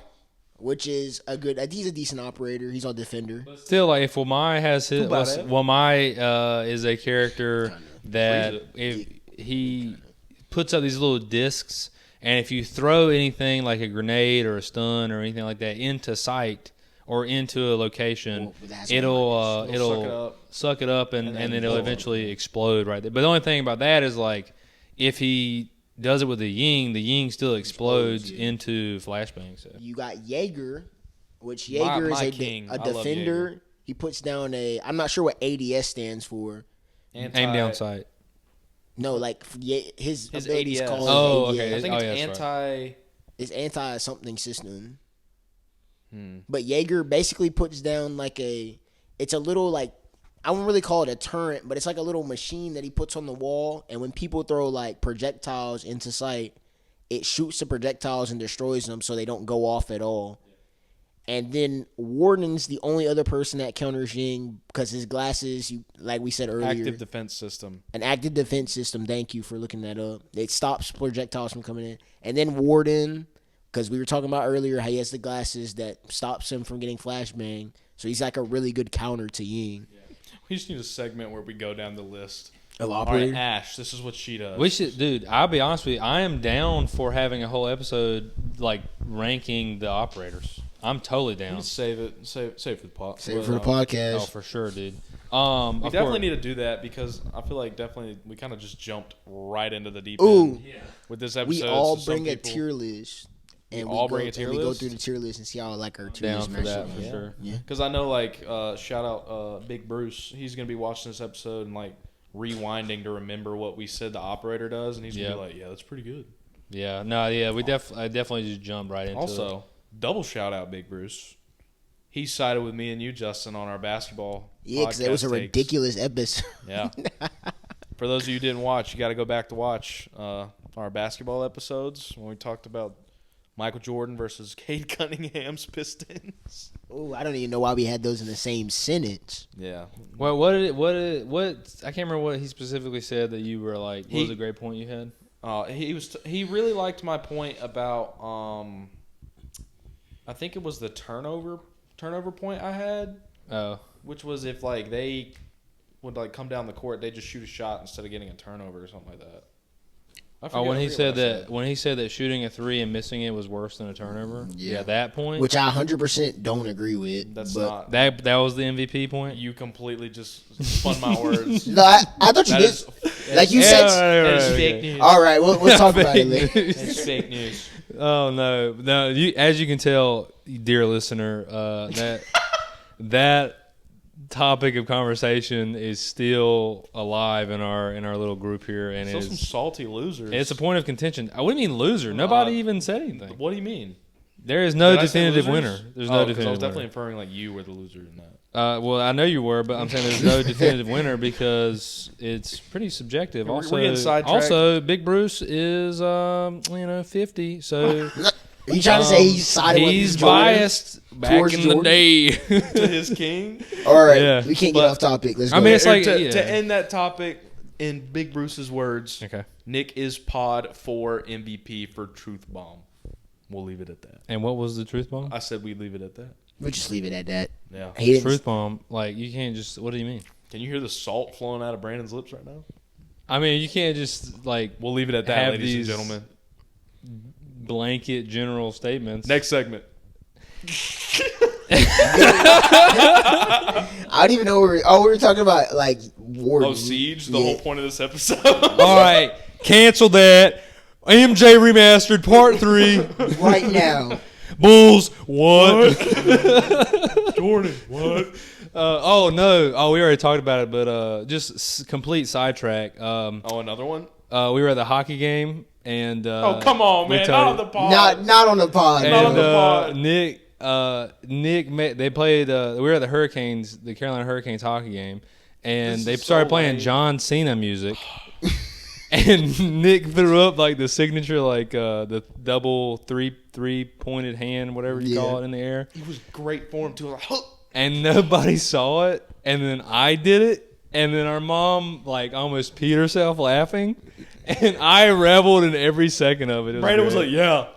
which is he's a decent operator. He's on defender. But still, like if Wamai has his, Wamai is a character that if he puts up these little discs, and if you throw anything like a grenade or a stun or anything like that into sight or into a location, it'll suck it up and then it'll eventually explode right there. But the only thing about that is like if he does it with the Ying still explodes into flashbangs. So. You got Jaeger, which Jaeger is a defender. He puts down I'm not sure what ADS stands for. Aim down sight. No, like his ability is ADS. called Oh, ADS. okay. I think it's right. It's anti-something system. But Jaeger basically puts down it's a little like, I wouldn't really call it a turret, but it's like a little machine that he puts on the wall, and when people throw like projectiles into sight, it shoots the projectiles and destroys them so they don't go off at all. And then Warden's the only other person that counters Ying because his glasses, like we said earlier. Active defense system. An active defense system. Thank you for looking that up. It stops projectiles from coming in. And then Warden, because we were talking about earlier how he has the glasses that stops him from getting flashbang. So he's like a really good counter to Ying. Yeah. We just need a segment where we go down the list. Of operator. All right, Ash, this is what she does. We should, dude. I'll be honest with you. I am down for having a whole episode like ranking the operators. I'm totally down. Save it for the podcast. Save it for the podcast. Oh, for sure, dude. We definitely need to do that because I feel like definitely we kind of just jumped right into the deep end with this episode. We all bring a tier list. And we bring a tier list. We go through the tier list and see how like our tier list matches up. For sure. Yeah. Because I know shout out Big Bruce. He's gonna be watching this episode and like rewinding to remember what we said the operator does, and he's gonna be like, "Yeah, that's pretty good." Yeah. No. Yeah. I definitely just jumped right into it. Also, double shout out Big Bruce. He sided with me and you, Justin, on our basketball. Yeah, because it was a ridiculous episode. Yeah. For those of you who didn't watch, you got to go back to watch our basketball episodes when we talked about Michael Jordan versus Cade Cunningham's Pistons. Oh, I don't even know why we had those in the same sentence. Yeah. Well, what I can't remember what he specifically said that you were like. What was a great point you had? He really liked my point about I think it was the turnover point I had. Oh. Which was if like they would like come down the court, they just shoot a shot instead of getting a turnover or something like that. When he said that shooting a 3 and missing it was worse than a turnover. Yeah, that point. Which I 100% don't agree with. That's but not that was the MVP point. You completely just spun my words. No, I thought you did. Like you said. That's fake news. All right, we'll talk about it later. It's fake news. Oh no! As you can tell, dear listener, that topic of conversation is still alive in our little group here, and Still some salty losers. It's a point of contention. What do you mean loser? Nobody even said anything. What do you mean? There is no definitive winner. There's no definitive winner. I was definitely inferring like you were the loser in that. Well, I know you were, but I'm saying there's no definitive winner because it's pretty subjective. Also, Big Bruce is 50, so Are you trying to say he's biased back in the day to his king? All right, we can't get off topic. Let's go. I mean, it's like to end that topic in Big Bruce's words. Okay, Nick is pod for MVP for Truth Bomb. We'll leave it at that. And what was the Truth Bomb? I said we'd leave it at that. We'll just leave it at that. Yeah. Truth Bomb. Like, you can't just... What do you mean? Can you hear the salt flowing out of Brandon's lips right now? I mean, you can't just, like... We'll leave it at that, ladies and gentlemen. Blanket general statements. Next segment. I don't even know where we were talking about, like, war. Oh, Siege? The whole point of this episode? All right. Cancel that. MJ Remastered Part 3. Right now. Bulls, what? Jordan, what? Oh, no. Oh, we already talked about it, but just complete sidetrack. Another one? We were at the hockey game, and... come on, man. Not on the pod. Not on the pod. Not on the pod. Nick, they played... we were at the Carolina Hurricanes hockey game, and they started playing John Cena music. And Nick threw up like the signature, like the double three-pointed hand, whatever you call it, in the air. It was great form too. Like, and nobody saw it. And then I did it. And then our mom like almost peed herself laughing. And I reveled in every second of it. Brandon was like, yeah,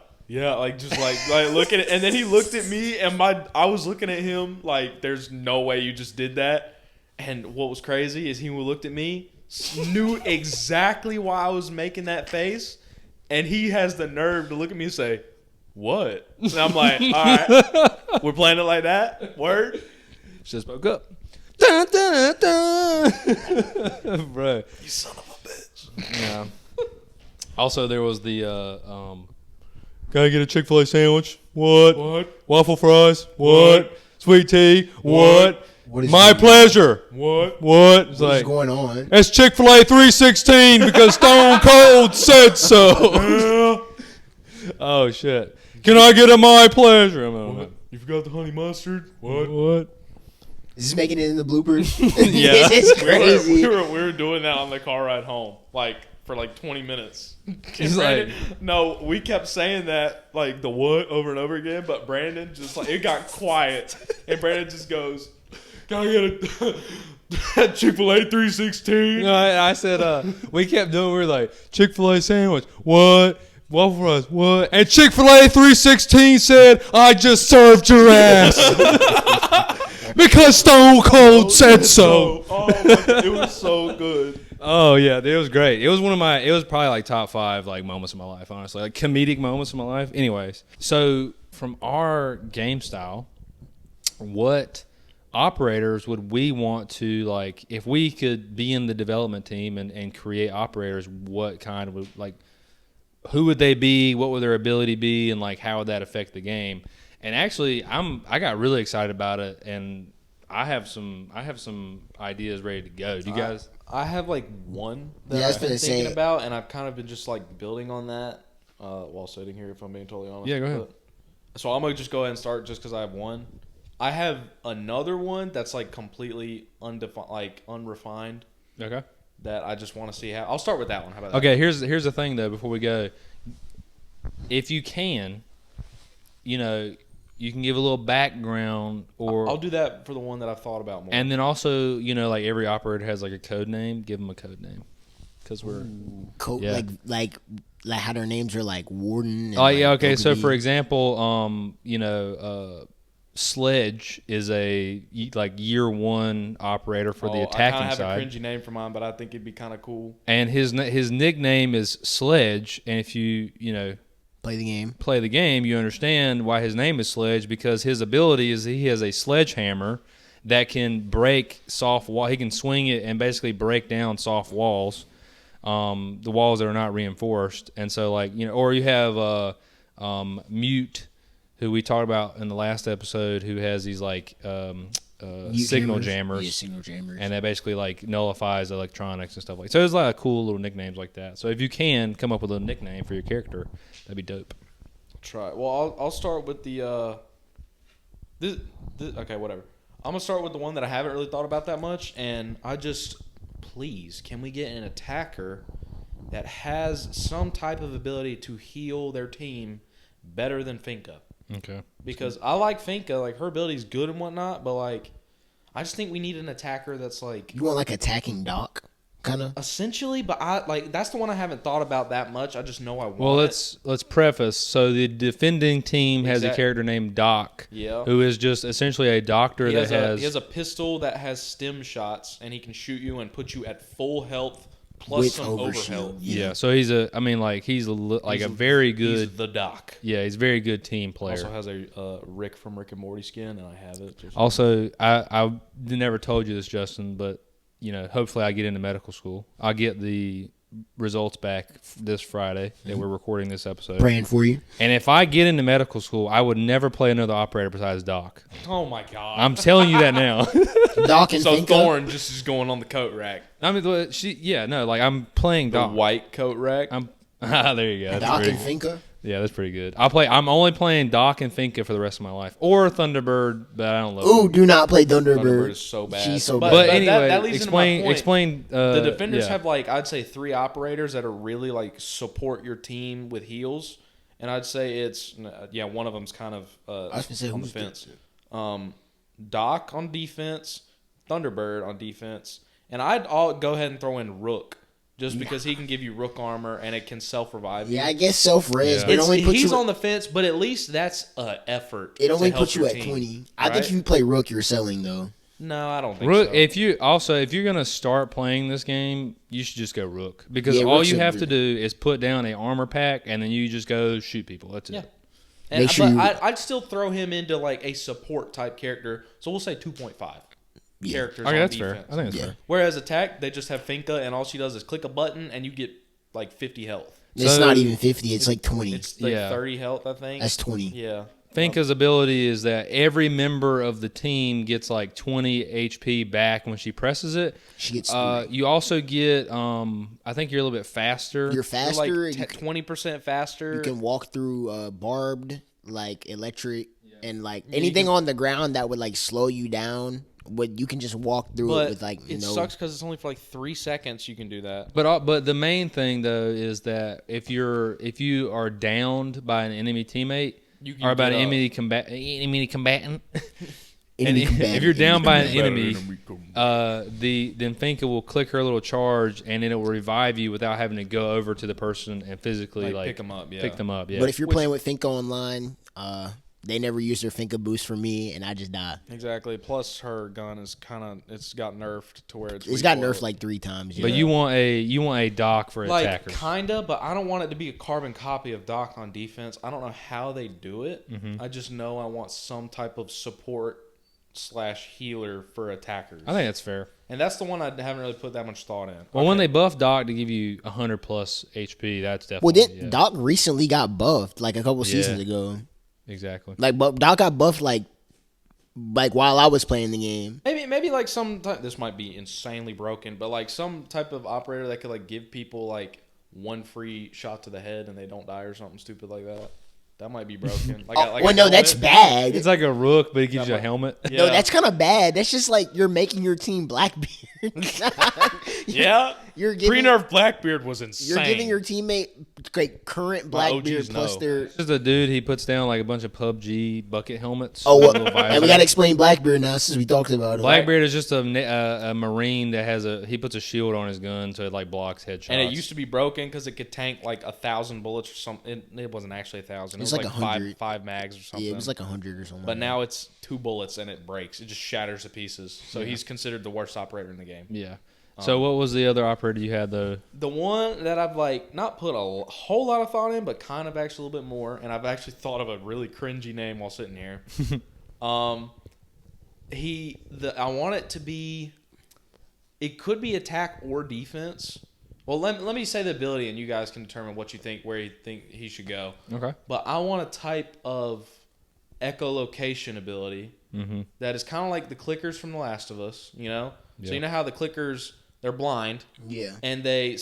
like just like looking at, and then he looked at me, and I was looking at him like, there's no way you just did that. And what was crazy is he looked at me. Knew exactly why I was making that face, and he has the nerve to look at me and say, "What?" And I'm like, "All right, we're playing it like that." Word. Just spoke up. Dun, dun, dun. Bro, you son of a bitch. Yeah. Also, there was the can I get a Chick-fil-A sandwich? What? Waffle fries? What? Sweet tea? What? My pleasure. What? It's What's going on? It's Chick-fil-A 316 because Stone Cold said so. Oh, shit. Can I get a my pleasure? You forgot the honey mustard? What? Is this making it in the bloopers? Yeah. It's crazy. We were doing that on the car ride home, like, for like 20 minutes. No, we kept saying that, like, the what over and over again, but Brandon just, like, it got quiet. And Brandon just goes... Can I get a Chick-fil-A 316? No, I said, we kept doing, we were like, Chick-fil-A sandwich, what? Waffle fries, what? And Chick-fil-A 316 said, I just served your ass. Because Stone Cold said so. Oh, it was so good. Oh, yeah, it was great. It was it was probably like top 5 like moments of my life, honestly. Like comedic moments of my life. Anyways, so from our game style, what... operators would we want to, like, if we could be in the development team and create operators, what kind of, like, who would they be, what would their ability be, and like how would that affect the game? And actually I got really excited about it, and I have some ideas ready to go. Do you guys? I have like one that I've been thinking about, and I've kind of been just like building on that while sitting here, if I'm being totally honest. Yeah, go ahead. So I'm gonna just go ahead and start just because I have one. I have another one that's like completely undefined, like unrefined. Okay. That I just want to see how. I'll start with that one. How about that? Okay. Here's the thing though. Before we go, if you can, you can give a little background, or I'll do that for the one that I've thought about more. And then also, like every operator has like a code name. Give them a code name, because we're like how their names are like Warden. And yeah. Okay. So for example, Sledge is a year one operator for the I attacking kind of have side. a cringy name for mine, but I think it'd be kind of cool. And his nickname is Sledge. And if you Play the game, you understand why his name is Sledge, because his ability is he has a sledgehammer that can break soft wall. He can swing it and basically break down soft walls, the walls that are not reinforced. And so or you have Mute, who we talked about in the last episode, who has these signal jammers. Yeah, signal jammers. And that basically nullifies electronics and stuff like that. So there's a lot of cool little nicknames like that. So if you can come up with a nickname for your character, that'd be dope. Try. Well, I'll start with the okay, whatever. I'm gonna start with the one that I haven't really thought about that much, and please, can we get an attacker that has some type of ability to heal their team better than Finka? Okay. Because I like Finka, her ability's good and whatnot, but I just think we need an attacker that's You want attacking Doc, kind of? essentially, but that's the one I haven't thought about that much. I just know I want. Well, let's preface. So the defending team has a character named Doc, who is just essentially a doctor he has a pickel that has stim shots, and he can shoot you and put you at full health plus With some overshield. overhealth. Yeah, so he's a very good. He's the Doc. Yeah, he's a very good team player. Also has a Rick from Rick and Morty skin, and I have it. Also, I never told you this, Justin, but hopefully I get into medical school. I'll get the results back this Friday that we're recording this episode. Praying for you. And if I get into medical school, I would never play another operator besides Doc. Oh my god! I'm telling you that now. Doc and so Finka. Thorn just is going on the coat rack. I mean, I'm playing The Doc. white coat rack. There you go. That's Doc pretty and Finka. Yeah, that's pretty good. I'm only playing Doc and Finka for the rest of my life, or Thunderbird, but I don't love. Ooh, them. do not play Thunderbird Thunderbird. is so bad. She's so But- bad. But that- anyway, that leads into my point. explain. The defenders yeah. have I'd say 3 operators that are really support your team with heals, and I'd say it's one of them's kind of I was gonna say, on the who's fence. Doc on defense, Thunderbird on defense, and I'd go ahead and throw in Rook. Just because he can give you Rook armor and it can self-revive you. Yeah, I guess self-res, Yeah. but it only puts He's you... on the fence, but at least that's an effort. It only to help puts you your at team, 20. I right? think if you play Rook, you're selling, though. No, I don't think Rook. so. If you're gonna start playing this game, you should just go Rook, because Yeah, all Rook's you a have good- to do is put down a armor pack and then you just go shoot people. That's it. Yeah. And, Make sure but you- I'd still throw him into a support type character. So we'll say 2.5 characters Okay, on that's defense. fair. I think that's Yeah. fair. Whereas attack, they just have Finka, and all she does is click a button, and you get 50 health. It's So- not even 50. It's 20. It's Yeah. 30 health, I think. That's 20. Yeah. Finka's ability is that every member of the team gets 20 HP back when she presses it. She gets You also get, I think you're a little bit faster. You're You're faster. like 20% faster. You can walk through barbed, electric, and anything on the ground that would you you down. You can just walk through but it with it sucks because it's only for 3 seconds you can do that. But the main thing though is that if you are downed by an enemy teammate You can or by an get up. enemy combatant, enemy and combatant, if you're down by an enemy enemy, then Finka will click her little charge and then it will revive you without having to go over to the person and physically pick them up. Yeah. pick them up. Yeah. But if you're playing with Finka online, they never use their Finka boost for me, and I just die. Exactly. Plus, her gun is it's got nerfed to where It's got nerfed 3 times. But you want a Doc for attackers. Kinda, but I don't want it to be a carbon copy of Doc on defense. I don't know how they do it. Mm-hmm. I just know I want some type of support / healer for attackers. I think that's fair. And that's the one I haven't really put that much thought in. Well, when they buff Doc to give you 100 plus HP, that's Well, definitely yeah. Doc recently got buffed a couple seasons ago. Exactly. But Doc got buffed while I was playing the game. Maybe some type, this might be insanely broken, but some type of operator that could give people 1 free shot to the head and they don't die or something stupid like that. That might be broken. No, that's bad. It's like a Rook, but it gives you a helmet. No, that's kind of bad. That's just you're making your team Blackbeard. Yeah. You're giving Pre-nerf Blackbeard was insane. You're giving your teammate current Blackbeard plus their. This is a dude. He puts down like a bunch of PUBG bucket helmets. Oh, with well, little visors. and we gotta explain Blackbeard now since we talked about it. Blackbeard is just a marine that has he puts a shield on his gun so it like blocks headshots. And it used to be broken because it could tank like 1,000 bullets or something. It wasn't actually 1,000. It was like 100. five mags or something. Yeah, it was like 100 or something. But now it's 2 bullets and it breaks. It just shatters to pieces. So he's considered the worst operator in the game. Yeah. So what was the other operator you had though? The one that I've like not put a whole lot of thought in, but kind of actually a little bit more, and I've actually thought of a really cringy name while sitting here. I want it to be. It could be attack or defense. Well, let me say the ability, and you guys can determine what you think, where you think he should go. Okay. But I want a type of echolocation ability that is kind of like the clickers from The Last of Us. You know, so you know how the clickers. They're blind. Yeah. And they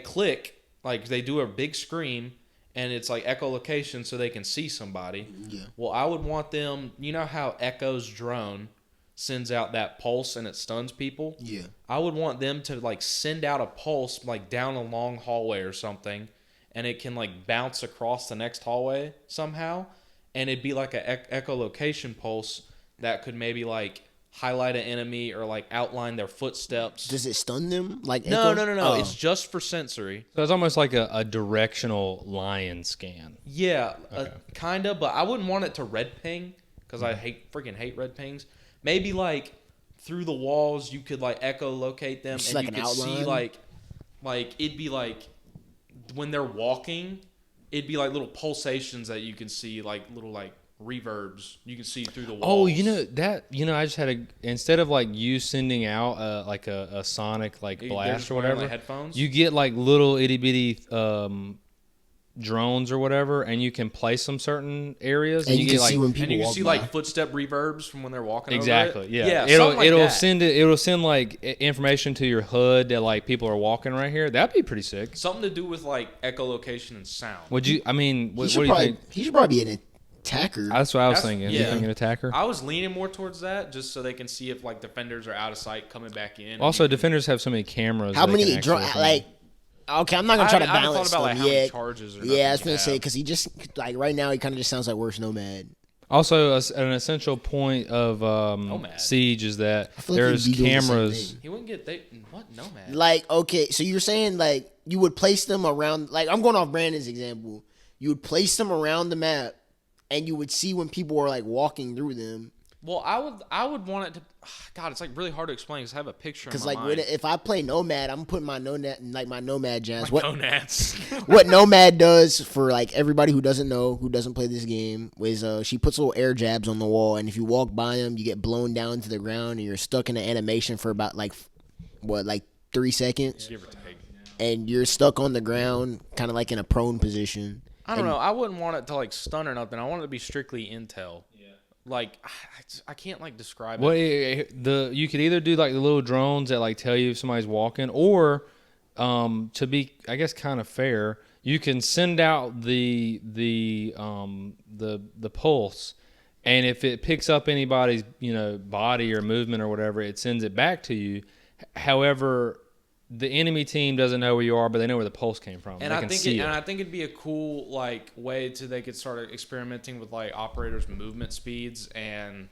click, like they do a big scream, and it's like echolocation so they can see somebody. Yeah. Well, I would want them, you know how Echo's drone sends out that pulse and it stuns people? Yeah. I would want them to like send out a pulse like down a long hallway or something, and it can like bounce across the next hallway somehow, and it'd be like a echolocation pulse that could maybe like highlight an enemy or like outline their footsteps. Does it stun them? Like No. Oh. It's just for sensory. So it's almost like a directional lion scan. Yeah, Okay. kind of. But I wouldn't want it to red ping because I freaking hate red pings. Maybe like through the walls you could like echolocate them, Just and like you an could outline? see like it'd be like when they're walking, it'd be like little pulsations that you can see, like little like reverbs you can see through the walls. Oh, I just had instead of like you sending out like a sonic like They're blast just or wearing, whatever, like, headphones? you get like little itty bitty drones or whatever, and you can place them certain areas, And you get can like see when people and you can walk see by. like footstep reverbs from when they're walking exactly, over it. yeah. Something like that. It'll send like information to your HUD that like people are walking right here. That'd be pretty sick. Something to do with like echolocation and sound. Would you? I mean, what do you probably, think? He should probably be an attacker. That's what I was thinking. You yeah. thinking attacker? I was leaning more towards that, just so they can see if like defenders are out of sight coming back in. Also, defenders have so many cameras. How they many can actually- like? Okay, I'm not gonna try to I haven't balance thought about, them. like, how many Yeah, charges or yeah, I was nothing gonna you say have. because he just like right now he kind of just sounds like worse Nomad. Also, an essential point of Nomad. Siege is that feel like there's he'd be doing the same cameras. thing. He wouldn't get what Nomad? Like, okay, so you're saying like you would place them around? Like, I'm going off Brandon's example. You would place them around the map, and you would see when people are like walking through them. Well, I would want it to. God, it's like really hard to explain because I have a picture. Because in my like mind. if I play Nomad, I'm putting my Nomad jazz. Like Nomads. What Nomad does for like everybody who doesn't know, who doesn't play this game, is she puts little air jabs on the wall, and if you walk by them, you get blown down to the ground, and you're stuck in an animation for about like 3 seconds, Give or take. and you're stuck on the ground, kind of like in a prone position. I don't know. I wouldn't want it to like stun or nothing. I want it to be strictly intel. Yeah. Like I can't like describe Well, it. you could either do like the little drones that like tell you if somebody's walking, or to be, I guess, kind of fair, you can send out the pulse, and if it picks up anybody's body or movement or whatever, it sends it back to you. However, the enemy team doesn't know where you are, but they know where the pulse came from. And they I can think see it. and I think it'd be a cool like way they could start experimenting with like operators' movement speeds, and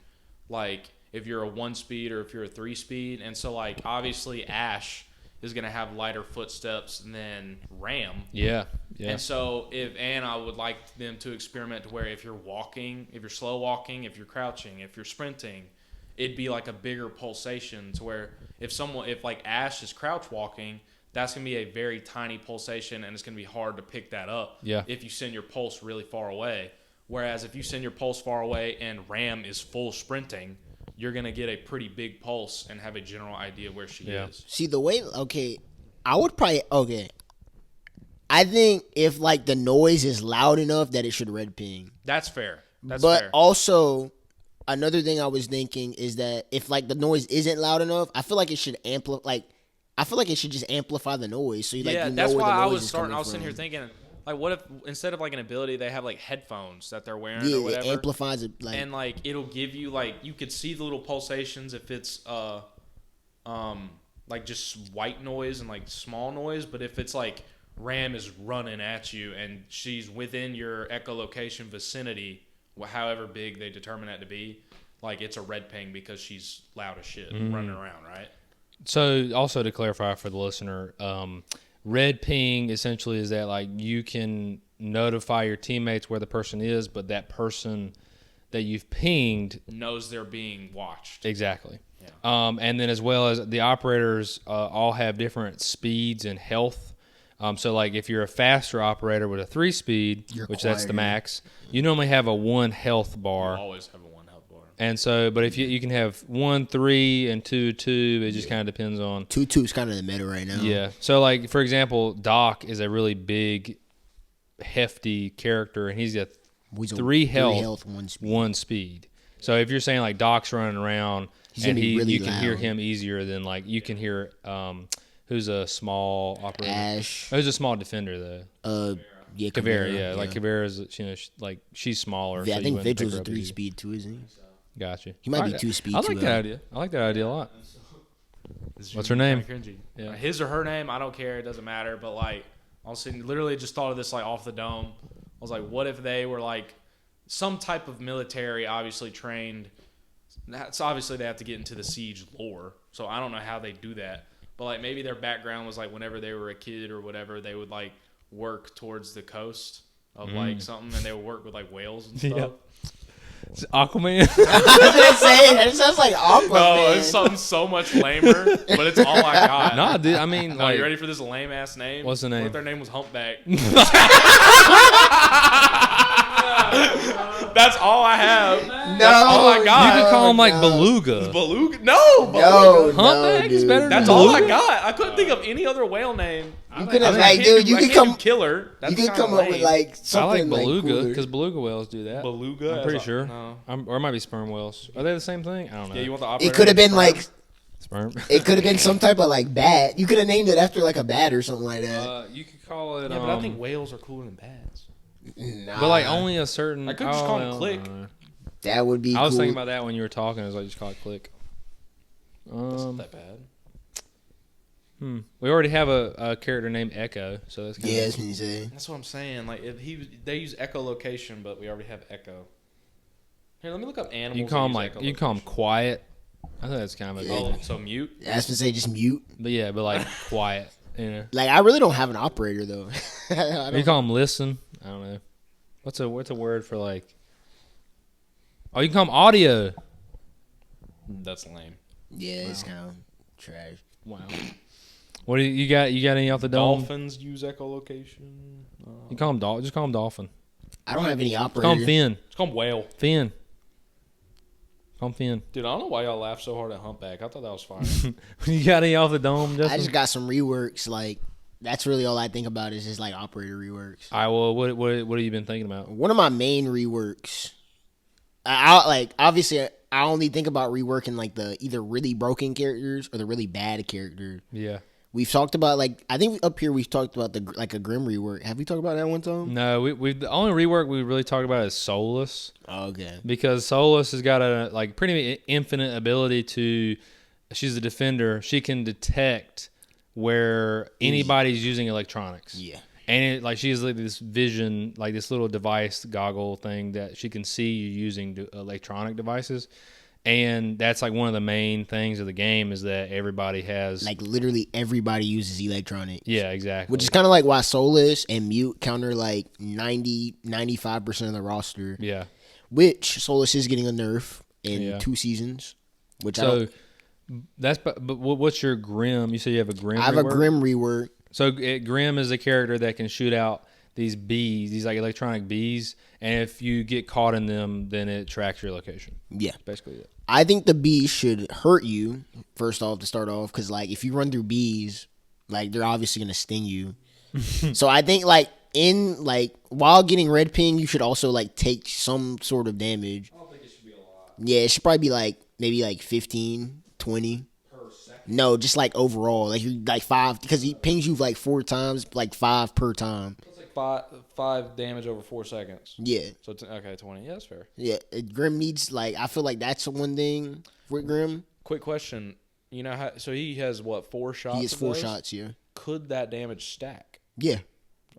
like if you're a 1 speed or if you're a 3 speed. And so like obviously Ash is gonna have lighter footsteps than Ram. Yeah. And so I would like them to experiment to where if you're walking, if you're slow walking, if you're crouching, if you're sprinting, it'd be like a bigger pulsation to where if like Ash is crouch walking, that's going to be a very tiny pulsation, and it's going to be hard to pick that up if you send your pulse really far away. Whereas if you send your pulse far away and Ram is full sprinting, you're going to get a pretty big pulse and have a general idea where she is. See, the way, I think if like the noise is loud enough that it should red ping. That's fair. That's but fair. also, another thing I was thinking is that if like the noise isn't loud enough, I feel like it should amplify. Like, I feel like it should just amplify the noise. So that's where why the I noise was is starting. coming I was sitting from. here thinking, like, what if instead of like an ability, they have like headphones that they're wearing Yeah, or whatever, it amplifies it. Like, and like it'll give you like you could see the little pulsations if it's like just white noise and like small noise. But if it's like Ram is running at you and she's within your echolocation vicinity, however big they determine that to be, like it's a red ping because she's loud as shit running around, right? So also to clarify for the listener, red ping essentially is that like you can notify your teammates where the person is, but that person that you've pinged knows they're being watched. Exactly. Yeah. And then as well as the operators all have different speeds and health. So like if you're a faster operator with a 3-speed, which that's the max, you normally have a 1 health bar. You always have a 1 health bar. And so, but if you can have 1, 3, and 2, 2, it just kind of depends on. 2, 2 is kind of the meta right now. Yeah. So like for example, Doc is a really big, hefty character, and he's got 3 health, 1 speed. So if you're saying like Doc's running around and you can hear him easier than like you can hear who's a small operator. Ash. Who's a small defender though. Yeah, Kavera, yeah. Like Kavera's, like she's smaller. Yeah, so I think Vigil's a up 3-speed too, isn't he? Gotcha. He might be 2-speed. I like that idea. I like that idea a lot. What's her name? Yeah. His or her name, I don't care. It doesn't matter. But like, I was literally just thought of this like off the dome. I was like, what if they were like some type of military, obviously trained. That's obviously they have to get into the siege lore. So I don't know how they do that. But like maybe their background was like whenever they were a kid or whatever, they would like work towards the coast of like something, and they would work with like whales and stuff. Yeah. It's Aquaman. I was gonna say that sounds like Aquaman. No, it's something so much lamer, but it's all I got. Nah, dude. I mean, No, like, you ready for this lame ass name? What's the name? What if their name was Humpback? That's all I have. No, That's all I got. you could call him like no. Beluga. Beluga? No, No, Humpback is dude. better than That's Beluga? all I got. I couldn't think of any other whale name. You could have, like, dude, you could come. Killer. You could come up with like I something like Beluga like because Beluga whales do that. Beluga. I'm pretty sure. No. Or it might be sperm whales. Are they the same thing? I don't know. Yeah, you want the operator? It could have been sperm? like sperm. it could have been some type of like bat. You could have named it after like a bat or something like that. You could call it. Yeah, but I think whales are cooler than bats. Nah, But like only a certain. I could just call him Click. that would be. I was cool. thinking about that when you were talking. I was like, just call it Click. That's not that bad. We already have a character named Echo, so that's kind Yeah, of that's what you say. That's what I'm saying. Like if they use echolocation, but we already have echo. Here, let me look up animals. You call him that like use you call him Quiet. I think that's kind of a good. Oh, so mute. That's what say just mute. But yeah, but like Quiet. You know. Like I really don't have an operator though. I You don't- call him Listen. I don't know. What's a word for like? Oh, you can call him Audio. That's lame. yeah, it's kind of trash. Wow. What do you got? You got any off the dome? Dolphins use echolocation. You call him Just call him Dolphin. I don't have any Call him operator. Finn. It's called whale. Finn. Call him Finn. Dude, I don't know why y'all laugh so hard at Humpback. I thought that was fine. You got any off the dome, Justin? I just got some reworks. Like that's really all I think about is just like operator reworks. All right. Well, what have you been thinking about? One of my main reworks. I like obviously I only think about reworking like the either really broken characters or the really bad characters. Yeah. We've talked about like I think up here we've talked about the like a Grim rework. Have we talked about that one time? No, we the only rework we really talked about is Solus, Oh, okay. because Solus has got a like pretty infinite ability to. She's a defender. She can detect where anybody's using electronics. Yeah. And she has like this vision, like this little device goggle thing that she can see you using electronic devices. And that's like one of the main things of the game is that everybody has Like literally everybody uses electronics. yeah, exactly. Which is kind of like why Solus and Mute counter like 95% of the roster. yeah. Which Solus is getting a nerf in Yeah. 2 seasons. Which I So don't. that's but what's your Grim? You say you have a Grim. I have a rework? Grim rework. So Grim is a character that can shoot out these bees, these like electronic bees, and if you get caught in them, then it tracks your location. Yeah. Basically, it. I think the bees should hurt you first off to start off because like if you run through bees, like they're obviously gonna sting you. So I think like in like while getting red ping, you should also like take some sort of damage. I don't think it should be a lot. Yeah, it should probably be like maybe like 15, 20. Per second. No, just like overall, like you like 5 because he pings you like 4 times, like 5 per time. That's like five damage over 4 seconds. Yeah, So okay, 20. Yeah, that's fair. yeah. Grim needs like I feel like that's the one thing with Grim. Quick question: You know how? So he has what, 4 shots? He has of 4 those? shots. Yeah. Could that damage stack? Yeah.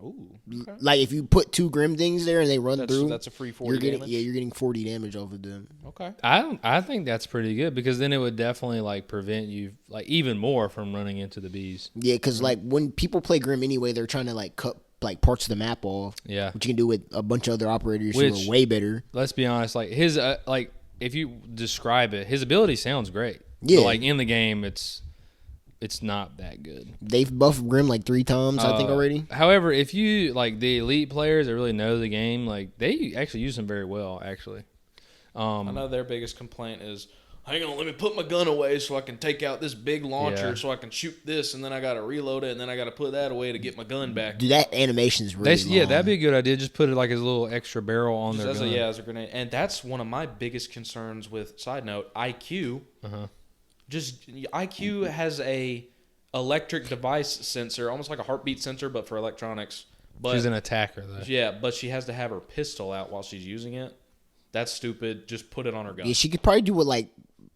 Ooh. Okay. Like if you put 2 Grim things there and they run through, That's a free 40 you're getting damage. you're getting 40 damage off of them. Okay. I think that's pretty good because then it would definitely like prevent you like even more from running into the bees. Yeah, because like when people play Grim anyway, they're trying to like cut like parts of the map off. Yeah. Which you can do with a bunch of other operators who Which- are way better. Let's be honest, like his like if you describe it, his ability sounds great. Yeah. But like in the game, it's not that good. They've buffed Grim like 3 times, I think already. However, if you like the elite players that really know the game, like they actually use them very well. Actually, I know their biggest complaint is, hang on, let me put my gun away so I can take out this big launcher Yeah. so I can shoot this, and then I got to reload it, and then I got to put that away to get my gun back. Dude, that animation is really long. that'd be a good idea. Just put it like as a little extra barrel on Just their gun. as a grenade. And that's one of my biggest concerns with, side note, IQ. Uh-huh. Just IQ has a electric device sensor, almost like a heartbeat sensor, but for electronics. But She's an attacker, though. yeah, but she has to have her pistol out while she's using it. That's stupid. Just put it on her gun. Yeah, she could probably do what like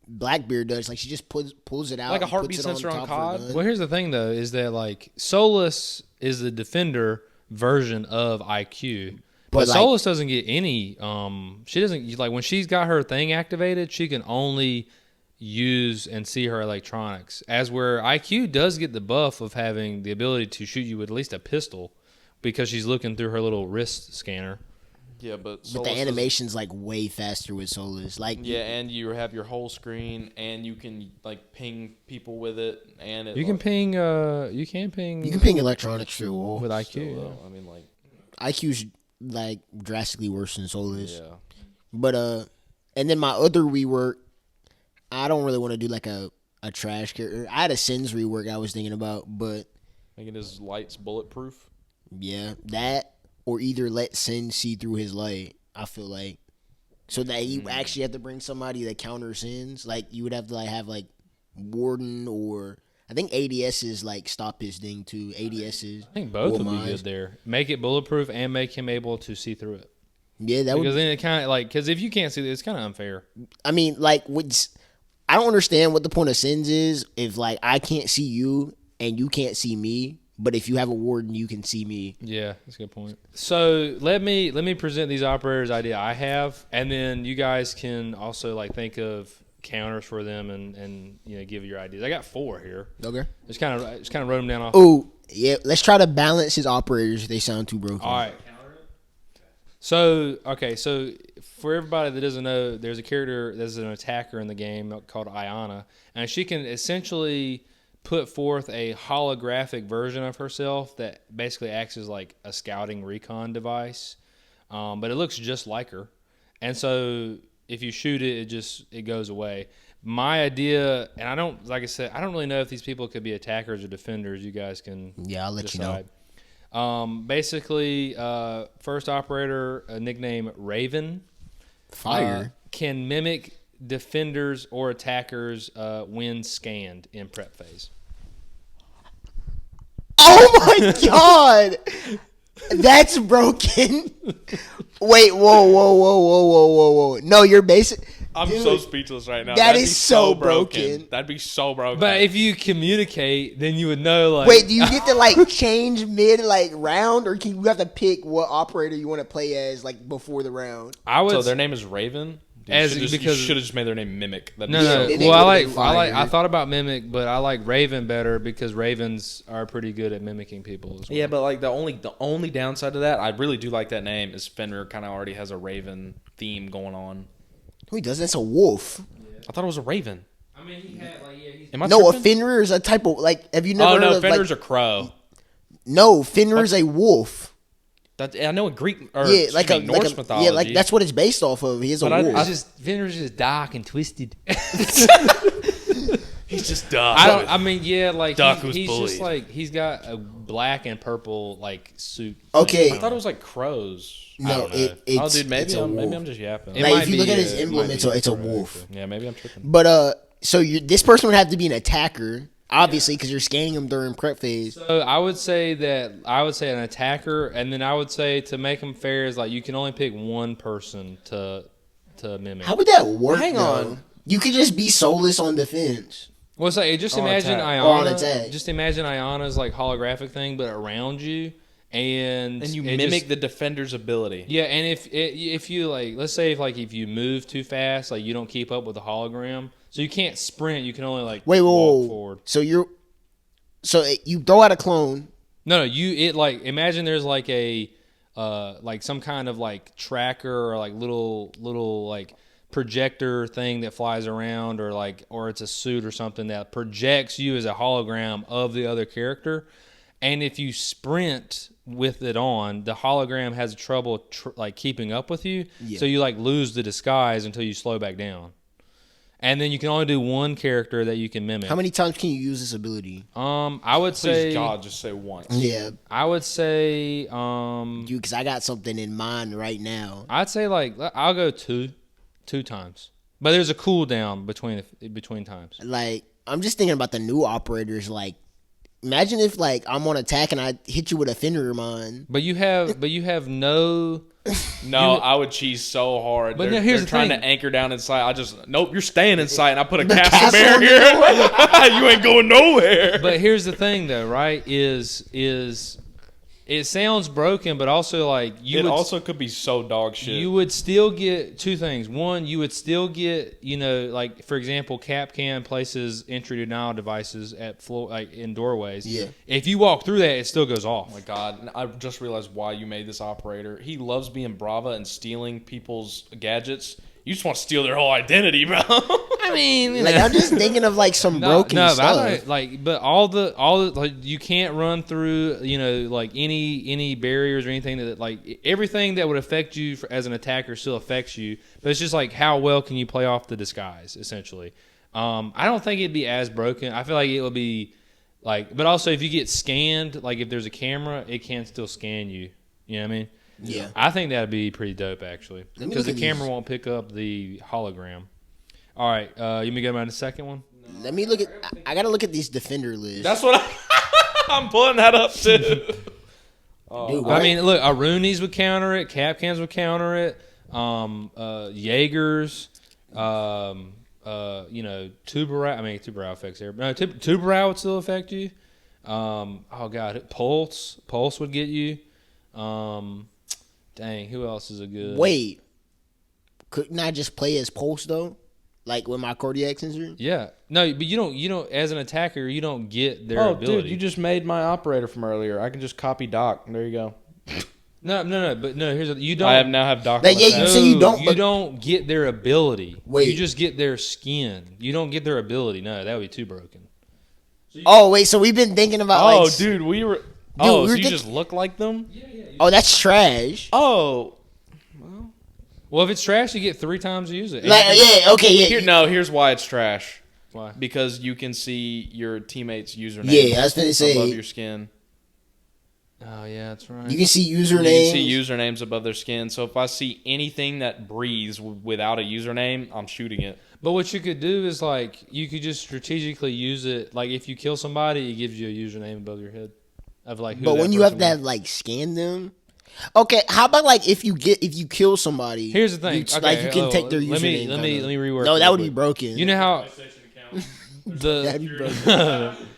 Blackbeard does. Like she just pulls it out, Like a and heartbeat puts it sensor on top of her COD? gun. Well, here's the thing, though, is that like Solus is the defender version of IQ. But But, like- Solus doesn't get any. She doesn't like when she's got her thing activated. She can only use and see her electronics. As where IQ does get the buff of having the ability to shoot you with at least a pistol, because she's looking through her little wrist scanner. Yeah, but But Solus the doesn't- animation's like way faster with Solus. Like Yeah, and you have your whole screen, and you can like ping people with it, and it, You can like, ping. You can ping. you can ping electronics through a wall. with IQ. still, yeah. though, I mean, like, IQ's like drastically worse than Solus. yeah. But and then my other rework, I don't really want to do like a trash character. I had a Sins rework I was thinking about, but Making his lights bulletproof. yeah, that or either let Sin see through his light. I feel like so that you actually have to bring somebody that counters Sins. Like you would have to like have like Warden or I think ADSs like stop his thing too. ADSs. I think both or would be mines. good there. Make it bulletproof and make him able to see through it. Yeah, that Because would. then it kind of like because if you can't see it, it's kind of unfair. I mean, like, I don't understand what the point of Sins is if like I can't see you and you can't see me, but if you have a Warden, you can see me. Yeah, that's a good point. So let me present these operators idea I have, and then you guys can also like think of counters for them and you know give your ideas. I got 4 here. Okay. Just kind of wrote them down off. Oh yeah, let's try to balance his operators if they sound too broken. All right. So for everybody that doesn't know, there's a character that's an attacker in the game called Ayana, and she can essentially put forth a holographic version of herself that basically acts as like a scouting recon device, but it looks just like her, and so if you shoot it, it goes away. My idea, and I don't really know if these people could be attackers or defenders. You guys can Yeah, I'll let you know. decide. Basically, first operator, a nickname Raven, Fire. can mimic defenders or attackers when scanned in prep phase. Oh my god, that's broken. Wait, whoa. No, you're basic. I'm Dude, so speechless right now. that That'd is be so broken. That'd be so broken. But if you communicate, then you would know. Like, Wait, do you get to like change mid like round, or can you have to pick what operator you want to play as like before the round? I would. So their name is Raven. As- You because- should have just made their name Mimic. no. It Well, I would've been I fire. thought about mimic, but I like Raven better because ravens are pretty good at mimicking people as well. Yeah, but like the only downside to that, I really do like that name, is Fenrir kind of already has a Raven theme going on. Who does? That's a wolf. I thought it was a Raven. I mean, he had like he's Am I No, a tripping? Fenrir is a type of like. Have you never Oh heard no, of Fenrir's like? a crow. No, Fenrir is a wolf. That I know in Greek or Yeah, like a Norse mythology. Yeah, like that's what it's based off of. He is a But wolf. Fenrir's just dark and twisted. he's just dumb. I mean, yeah, like Duck was he's just bullied. like he's got a black and purple like suit. Okay. I thought it was like crows. No, don't know. it's Oh, dude, maybe it's a I'm wolf. just yapping. It Like might if you look be, at his it emblem, might it's be a correct. wolf. Yeah, maybe I'm tripping. But so this person would have to be an attacker, obviously, because you're scanning them during prep phase. So I would say an attacker, and then I would say to make them fair is like you can only pick one person to mimic. How would that work? Hang though? on. You could just be soulless on defense. Well, it's like just On imagine attack. On Ayana. attack. Just imagine Ayana's like holographic thing, but around you, and you it mimic just- the defender's ability. Yeah, and if you like, let's say if you move too fast, like you don't keep up with the hologram, so you can't sprint. You can only like Wait, walk whoa. forward. So you throw out a clone. No, like imagine there's like a like some kind of like tracker or like little like projector thing that flies around or it's a suit or something that projects you as a hologram of the other character, and if you sprint with it on, the hologram has trouble like keeping up with you, so you like lose the disguise until you slow back down. And then you can only do one character that you can mimic. How many times can you use this ability? I would Please, say God, just say once. Yeah, I would say because I got something in mind right now. I'd say like I'll go two times, but there's a cooldown between times. Like, I'm just thinking about the new operators. Like, imagine if like I'm on attack and I hit you with a fender of mine. But you have no. No, I would cheese so hard. But they're, here's they're the trying thing. to anchor down inside. Nope, you're staying inside, and I put a The castle castle barrier. You ain't going nowhere. But here's the thing, though, right? Is it sounds broken, but also like It also could be so dog shit. you would still get two things. One, you would still get, like for example, Capcan places entry denial devices at floor, like in doorways. Yeah. If you walk through that, it still goes off. Oh my God, I just realized why you made this operator. He loves being Brava and stealing people's gadgets. You just want to steal their whole identity, bro. I mean, Like, I'm just thinking of like some broken but stuff. I don't, like, but all the like you can't run through, like any barriers or anything that like everything that would affect you as an attacker still affects you. But it's just like how well can you play off the disguise, essentially. I don't think it'd be as broken. I feel like it would be like, but also if you get scanned, like if there's a camera, it can still scan you. You know what I mean? Yeah. I think that'd be pretty dope, actually, Let me because look the at camera these. won't pick up the hologram. All right, you want me to go on the second one? Let me look at. I gotta look at these defender lists. That's what I'm pulling that up too. Dude, I what? mean, look, Arunis would counter it. Capcans would counter it. Jaegers. Tuberow. I mean, Tuberow affects there. No, Tuberow would still affect you. Oh God, Pulse would get you. Dang, who else is a good? Wait, couldn't I just play as Pulse though? Like with my cardiac sensor? Yeah, no, but you don't. As an attacker, you don't get their Oh, ability. dude, you just made my operator from earlier. I can just copy Doc. There you go. No, but no. You don't. I now have Doc. Like, on yeah, attack. you say you don't, You but- don't get their ability. Wait. You just get their skin. You don't get their ability. No, that would be too broken. Oh wait, so we've been thinking about Oh, like. dude, we were. we Oh, were so you think- just look like them? Oh, that's trash. Oh, Well, if it's trash, you get 3 times to use it. Like, yeah, okay, yeah. here's why it's trash. Why? Because you can see your teammates' username. Yeah, I was finna say. above your skin. Oh yeah, that's right. You can see You usernames. can see usernames above their skin. So if I see anything that breathes without a username, I'm shooting it. But what you could do is like you could just strategically use it. Like if you kill somebody, it gives you a username above your head of like. Who But that when you have person that was. like scan them. Okay, how about like if you kill somebody? Here's the thing. you, like you can take their let username. Let me rework. No, it that real would be quick. broken. You know how That'd be the broken.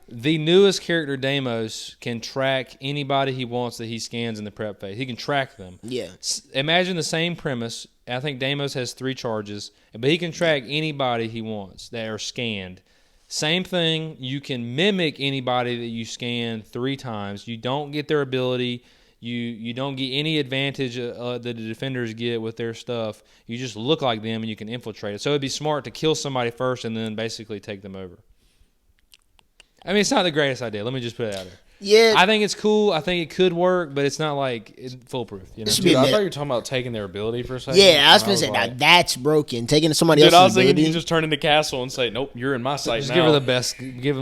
the newest character Deimos can track anybody he wants that he scans in the prep phase. He can track them. Yeah. Imagine the same premise. I think Deimos has 3 charges, but he can track anybody he wants that are scanned. Same thing. You can mimic anybody that you scan 3 times. You don't get their ability. You don't get any advantage that the defenders get with their stuff. You just look like them and you can infiltrate it. So it'd be smart to kill somebody first and then basically take them over. I mean, it's not the greatest idea. Let me just put it out there. Yeah. I think it's cool. I think it could work, but it's not like it's foolproof. You know? This should Dude, be a I minute. thought you were talking about taking their ability for a second. Yeah, I was And gonna say like, now that's broken. Taking somebody Dude, I was else's thinking ability. you just turn into Castle and say, nope, you're in my sight Just now. give her the best. Give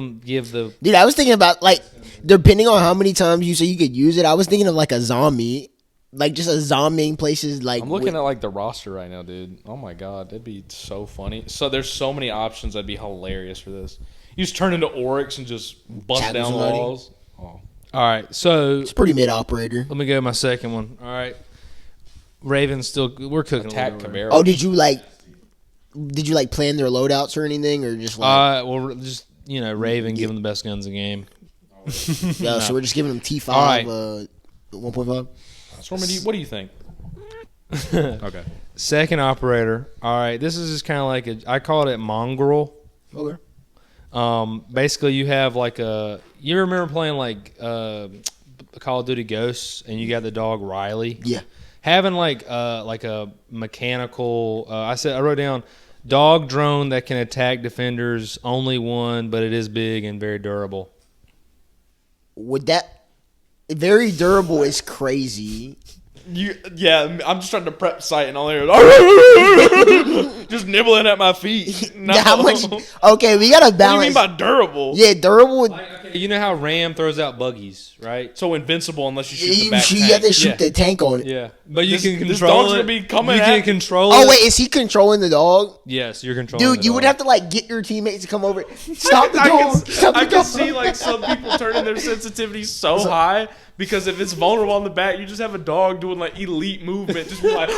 the. Dude, I was thinking about like depending on how many times you say you could use it. I was thinking of like a zombie, like just a zombie places. Like I'm looking at like the roster right now, dude. Oh my god, that'd be so funny. So there's so many options that'd be hilarious for this. You just turn into Oryx and just bust Tackle down somebody. walls. Oh. All right, so it's pretty mid operator. let me go to my second one. All right, Ravens still. We're cooking. Attack a little bit. Camaro. Oh, did you like? did you like plan their loadouts or anything, or just like? Well, just Raven, give them the best guns in the game. Yeah, so we're just giving them T5, All right. 1.5. Stormy, what do you think? Okay. Second operator. All right, this is just kind of like I called it mongrel. Okay. Basically, you have like you remember playing like Call of Duty Ghosts, and you got the dog Riley. Yeah. Having like a mechanical. I wrote down dog drone that can attack defenders. Only one, but it is big and very durable. Would that very durable is crazy. I'm just trying to prep sight and all there. Just nibbling at my feet. No. How much? Okay, we gotta What do you balance. mean by durable? Yeah, durable. Okay, you know how Ram throws out buggies, right? So invincible unless you shoot the back You tank. have to shoot Yeah. the tank on it. Yeah, but you This- can this control dog's it. gonna be coming you at can me. control Oh it. wait, is he controlling the dog? Yes, you're controlling. Dude, the you would dog. have to like get your teammates to come over. Stop the I dog. Stop the can dog. see like some people turning their sensitivity so high because if it's vulnerable on the back, you just have a dog doing like elite movement, just be like.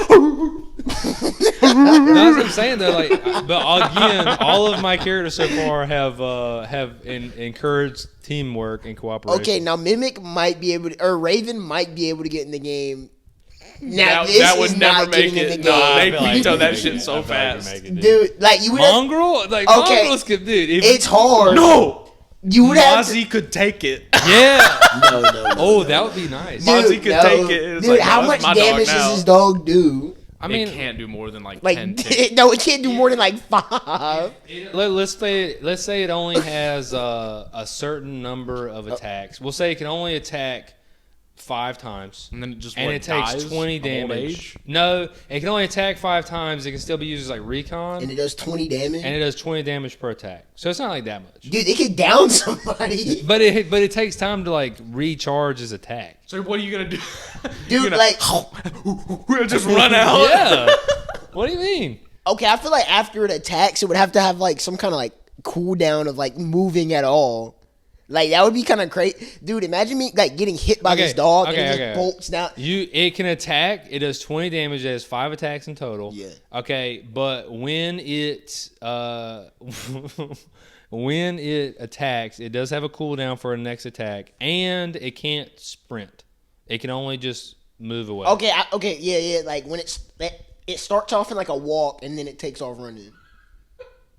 That's what I'm saying though. Like, but again, all of my characters so far have encouraged teamwork and cooperation. Okay, now Mimic might be able to, or Raven might be able to get in the game. Now That, this that is would never not make getting in it. the No, game. they I feel like veto you that make shit it. so I feel like you fast. make it, Dude, like you would have, Mongrel, like Okay. mongrels could, dude. it's hard. No, You would have to, Mozzie could take it. Yeah. no. Oh, that would be nice. Dude, Mozzie could no. take it. It's Dude, like, how no, much that's my dog damage now. does this dog do? I mean, it can't do more than like Like 10 ticks. no, it can't do more than like 5. let's say it only has a certain number of attacks. We'll say it can only attack 5 times. And then it just And what, it takes dies 20 of old damage. age? No, it can only attack 5 times. It can still be used as like recon, And it does 20 damage. and it does 20 damage per attack. So it's not like that much. Dude, it could down somebody. But it takes time to like recharge his attack. So what are you gonna do? Dude, You're like, gonna just run out. Yeah. What do you mean? okay, I feel like after it attacks, it would have to have like some kind of like cooldown of like moving at all. Like that would be kind of crazy, dude. Imagine me like getting hit by this dog and it just bolts down. It can attack. It does 20 damage. It has 5 attacks in total. Yeah. Okay, but when it when it attacks, it does have a cooldown for a next attack, and it can't sprint. It can only just move away. Okay, yeah. Like when it starts off in like a walk and then it takes off running.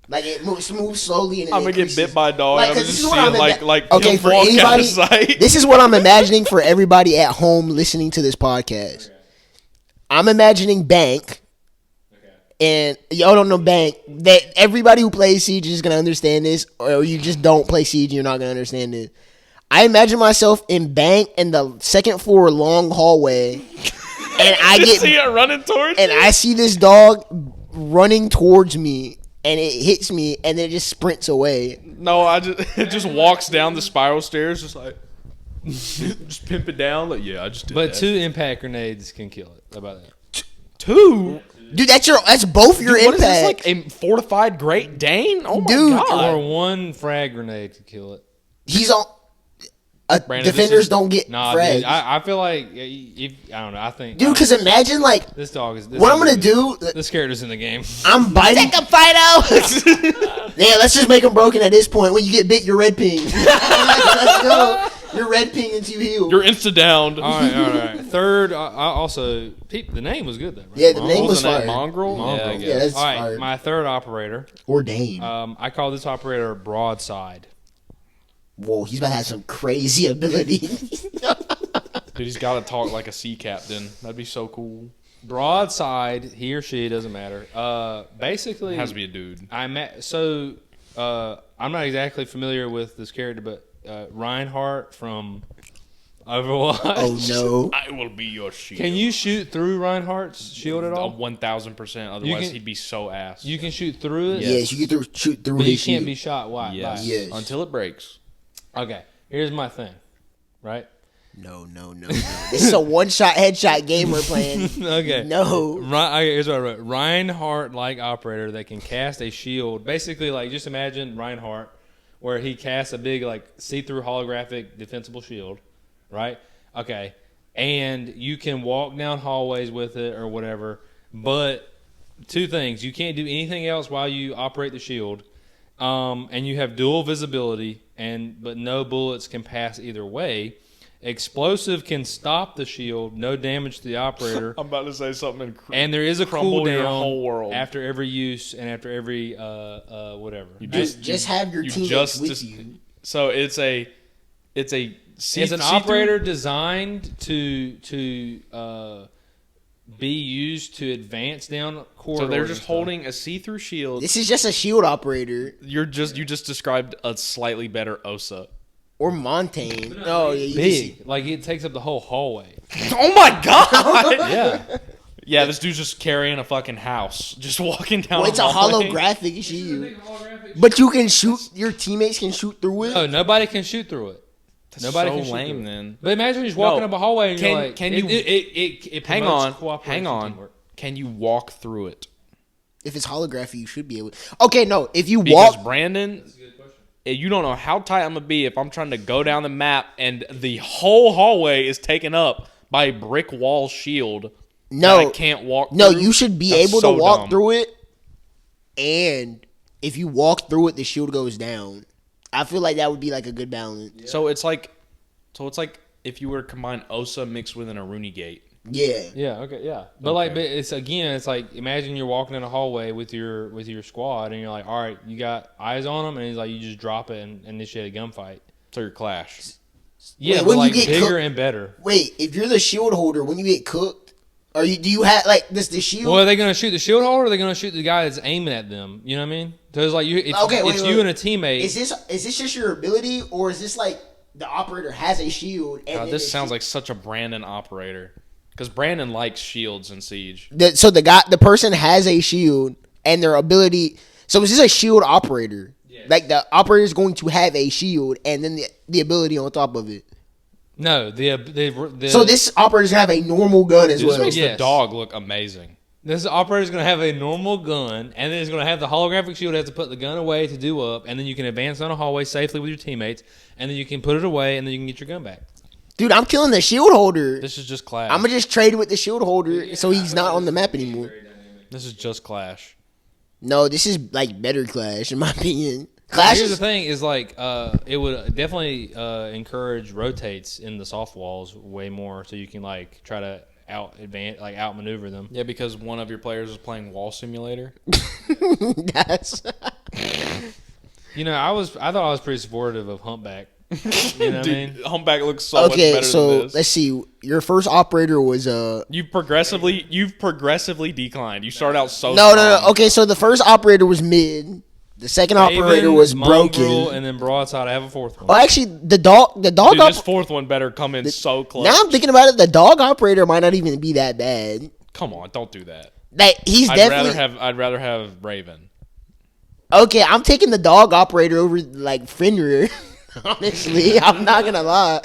Like it moves slowly and I'm gonna get bit by a dog. Like, I'm 'cause just this is what seeing I'm like okay him for walk out anybody. of sight. This is what I'm imagining for everybody at home listening to this podcast. I'm imagining Bank, and y'all don't know Bank. That everybody who plays Siege is gonna understand this, or you just don't play Siege and you're not gonna understand it. I imagine myself in Bank in the second floor long hallway, and I Just see get it running towards and you. I see this dog running towards me, and it hits me, and then it just sprints away. No, it just walks down the spiral stairs, just like just pimp it down. Like I just did But that. 2 impact grenades can kill it. How about that? 2. Dude, that's both your What is this, impacts. like a fortified Great Dane? Oh my Dude. god! Or 1 frag grenade to kill it. He's on. Brandon, this Defenders is- don't get Nah, frags. dude, I feel like if I don't know. I think Dude, because imagine like this dog is. what I'm gonna do. This character's in the game. I'm biting. Take a Fido. Yeah, let's just make them broken at this point. When you get bit, you're red ping. Let's go. You're red ping until you heal. You're insta downed. All right. Third, I also the name was good though. Right? Yeah, the name What was the name? fire. Mongrel? Mongrel. Yeah, I Yeah, guess. that's All right, fire. my third operator. Ordained. I call this operator broadside. Whoa, he's about to have some crazy ability. Dude, he's got to talk like a sea captain. That'd be so cool. Broadside, he or she doesn't matter. Basically, It has to be a dude. I'm not exactly familiar with this character, but Reinhardt from Overwatch. Oh no. I will be your shield. Can you shoot through Reinhardt's shield at all? 1,000%. Otherwise, can- he'd be so ass. You can shoot through it, Yes, you can shoot through but you his can't shield. be shot wide. Yes. Yes. Until it breaks. Okay, here's my thing, right? No. This is a one-shot headshot game we're playing. Okay. No. Here's what I wrote. Reinhardt-like operator that can cast a shield. Basically, like, just imagine Reinhardt, where he casts a big, like, see-through holographic defensible shield, right? Okay. And you can walk down hallways with it or whatever, but two things. You can't do anything else while you operate the shield, and you have dual visibility, but no bullets can pass either way. Explosive can stop the shield, no damage to the operator. I'm about to say something. And there is a Crumble your cooldown whole world. after every use and after every whatever. Just have your teammates with you. So it's an operator designed to be used to advance down corridors. So they're just holding a see-through shield. This is just a shield operator. You just described a slightly better Osa. Or Montaigne. Oh, yeah, you big. Like it takes up the whole hallway. Oh my god! Yeah. Yeah, this dude's just carrying a fucking house, just walking down. Well, it's a hallway. holographic shield. But you can shoot. Your teammates can shoot through it. No, nobody can shoot through it. Nobody can shoot lame through it. then. But imagine you're just walking up a hallway and you're like, it hang promotes on, cooperation hang on. teamwork. Can you walk through it? If it's holographic, you should be able. Okay, no. If you Because walk, Brandon, you don't know how tight I'm gonna be if I'm trying to go down the map and the whole hallway is taken up by a brick wall shield. no, that I can't walk. no, through. you should be That's able so to walk dumb. through it. And if you walk through it, the shield goes down. I feel like that would be like a good balance. So it's like if you were to combine Osa mixed with an Aruni gate. Yeah. Yeah. Okay. Yeah. But but it's like imagine you're walking in a hallway with your squad and you're like, all right, you got eyes on them, and he's like, you just drop it and initiate a gunfight. So your clash. Yeah, Wait, but when you like get bigger cooked- and better. Wait, if you're the shield holder, when you get cooked, do you have like this the shield? Well, are they going to shoot the shield holder, or are they going to shoot the guy that's aiming at them? You know what I mean? Because like it's you and a teammate. Is this just your ability, or is this like the operator has a shield? And God, then this the sounds like such a Brandon operator. Because Brandon likes shields in Siege. so the person has a shield and their ability. So is this a shield operator? Yes. Like the operator is going to have a shield and then the ability on top of it. No, So this operator's gonna have a normal gun as This well. makes Yes. the dog look amazing. This operator's going to have a normal gun, and then it's going to have the holographic shield. Has to put the gun away to do up, and then you can advance down a hallway safely with your teammates, and then you can put it away, and then you can get your gun back. Dude, I'm killing the shield holder. This is just Clash. I'm gonna just trade with the shield holder so he's not on the map anymore. This is just Clash. No, this is like better Clash in my opinion. Clash Here's the is thing: is like it would definitely encourage rotates in the soft walls way more, so you can like try to outmaneuver them. Yeah, because one of your players is playing Wall Simulator. that's You know, I thought I was pretty supportive of Humpback. You know what I mean? Dude, Humpback looks so much okay. better So than this. let's see. Your first operator was You've progressively declined. You start out so no. strong. Okay, so the first operator was mid. The second operator Raven, was Mongrel, broken. and then Broadside. I have a fourth one. Oh, actually, the dog Dude, op- this fourth one better come in so close. Now I'm thinking about it. The dog operator might not even be that bad. Come on, don't do that. Like he's definitely I'd rather have Raven. okay. I'm taking the dog operator over like Fenrir. Honestly, I'm not gonna lie.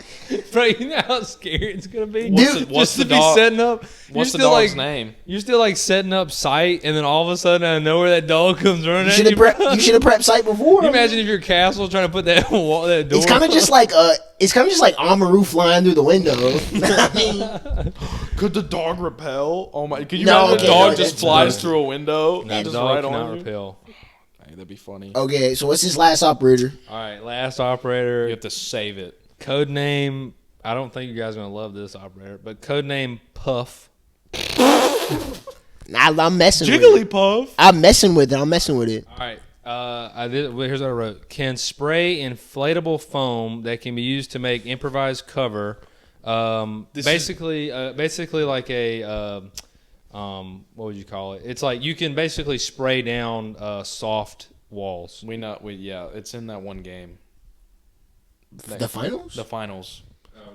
Bro, you know how scary it's gonna be, Dude, what's just the to dog- be setting up. What's the still dog's like, name? You're still like setting up sight, and then all of a sudden, out of nowhere, that dog comes running. You should have bro. you should have prepped site before. Can you imagine if your castle trying to put that wall, that door? It's kind of just like Amaru flying through the window. I mean, Could the dog repel? Oh my! Could you No, imagine okay, the dog no, just that's flies gross. through a window No, and the just dog right cannot on you? repel. Hey, that'd be funny. okay, so what's his last operator? All right, last operator. You have to save it. Code name. I don't think you guys are gonna love this operator, but code name Puff. I'm messing with it. Jigglypuff. I'm messing with it. All right. Here's what I wrote. Can spray inflatable foam that can be used to make improvised cover. Basically like a what would you call it? It's like you can basically spray down soft walls. Yeah, it's in that one game. The finals? The finals.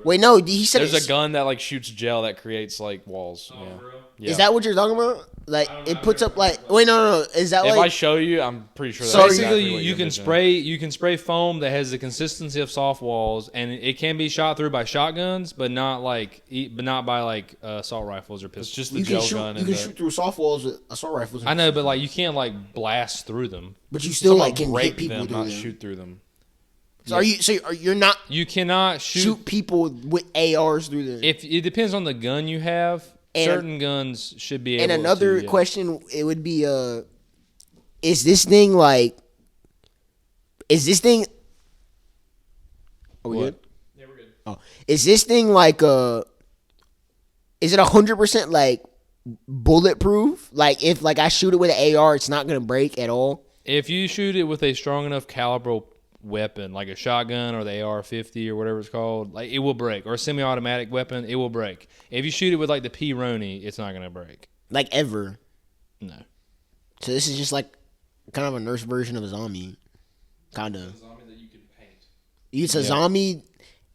Wait, no. He said There's it's, a gun that like shoots gel that creates like walls. Oh, Yeah. for real? Yeah. Is that what you're talking about? Like I don't know, it puts I've up like wait no. Is that If I like show you, I'm pretty sure. So That's Basically, exactly what you you're can envisioning. spray foam that has the consistency of soft walls, and it can be shot through by shotguns, but not by like assault rifles or It's pistols. just the you can gel shoot gun. you and can the, shoot through soft walls with assault rifles. I know, but like you can't like blast through them. but you still somehow like can break hit people them, through not them. shoot through them. So you're not You cannot shoot people with ARs through them. If it depends on the gun you have. certain guns should be able And another to, yeah. question, it would be, is this thing like, is this thing, are we What? good? Yeah, we're good. Oh, is this thing like, is it 100% like bulletproof? Like if like I shoot it with an AR, it's not gonna break at all? If you shoot it with a strong enough caliber weapon, like a shotgun or the AR-50 or whatever it's called, like it will break. Or a semi-automatic weapon, it will break. If you shoot it with like the P-Roni, it's not gonna break. Like ever? No. So this is just like kind of a nurse version of a zombie, kind of. A zombie that you can paint. It's a zombie.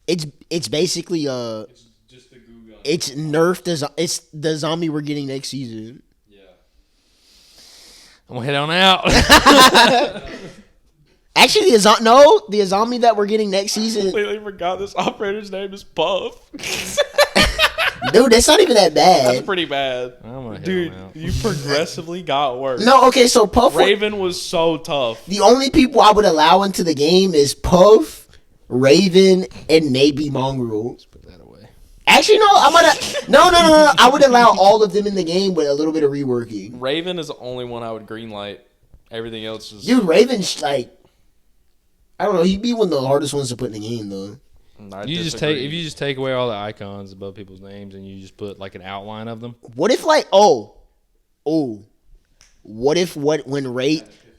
It's basically It's just the goo gun. it's nerfed. It's the zombie we're getting next season. Yeah. I'm gonna head on out. Actually, the zombie that we're getting next season, Completely forgot this operator's name is Puff. dude. That's not even that That's bad. pretty bad. I'm gonna head Dude, on out. you progressively got worse. No, okay. So Puff. Raven was so tough. The only people I would allow into the game is Puff, Raven, and maybe Mongrel. Put that away. Actually, no. I'm gonna no. I would allow all of them in the game with a little bit of reworking. Raven is the only one I would greenlight. Everything else is... Dude, Raven's like, I don't know. He'd be one of the hardest ones to put in the game, though. I You just disagree. take if you just take away all the icons above people's names and you just put like an outline of them. What if like what if when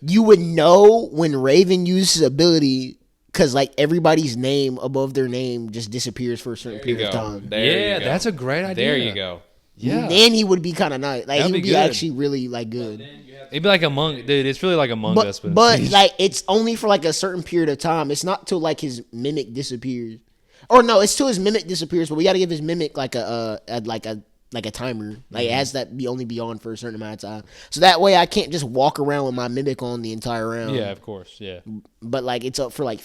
you would know when Raven uses his ability because like everybody's name above their name just disappears for a certain There you period of go. time. There you Yeah, go. that's a great idea. There you go. Yeah. Then he would be kind of nice. Like That'd he would be be good. actually really like good. It'd be like dude. It's really like Among Us, But like it's only for like a certain period of time. It's not till like his mimic disappears. Or no, it's till his mimic disappears. But we got to give his mimic like a timer. Like it has that only be on for a certain amount of time. So that way I can't just walk around with my mimic on the entire round. yeah, of course, yeah. But like it's up for like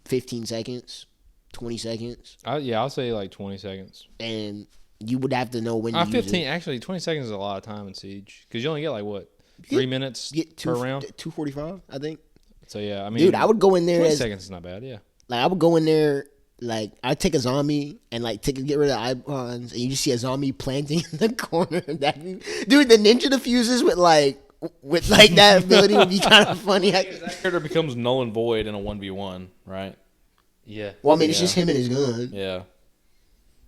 15 seconds, 20 seconds, I'll say like 20 seconds. and you would have to know when you use 15. it. Actually, 20 seconds is a lot of time in Siege because you only get like what 3 minutes Get per round. 2:45, I think. So yeah, I mean, Dude, I would go in there 20 as seconds is not bad. Yeah. like I would go in there. Like I'd take a zombie and like get rid of the icons, and you just see a zombie planting in the corner. Dude, the ninja diffuses with that ability would be kind of funny. That character becomes null and void in a 1v1, right? Yeah. Well, I mean, it's just him and his gun. Yeah.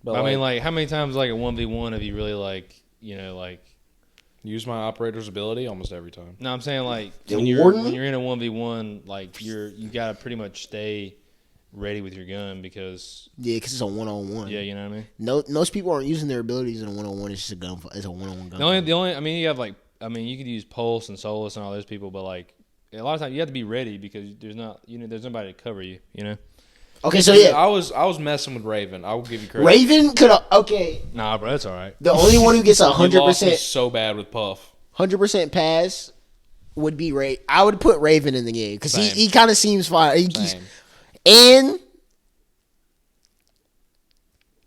But I mean, like, how many times like a 1v1 have you really like use my operator's ability almost every time. No, I'm saying like The when you're warden? in a 1v1, like you gotta pretty much stay ready with your gun because Yeah, because it's a 1-on-1. yeah, you know what I mean. No, most people aren't using their abilities in a 1-on-1. It's just a gun. It's a 1-on-1 gun. The only I mean you have you could use Pulse and Solus and all those people, but like a lot of times you have to be ready because there's nobody to cover you, you know. Okay, so yeah, I was messing with Raven. I will give you credit. Raven could. Okay, Nah, bro, that's all right. the only one who gets You lost me 100% so bad with Puff. 100% pass would be Ray. I would put Raven in the game because Same. he kind of seems fine. Same. And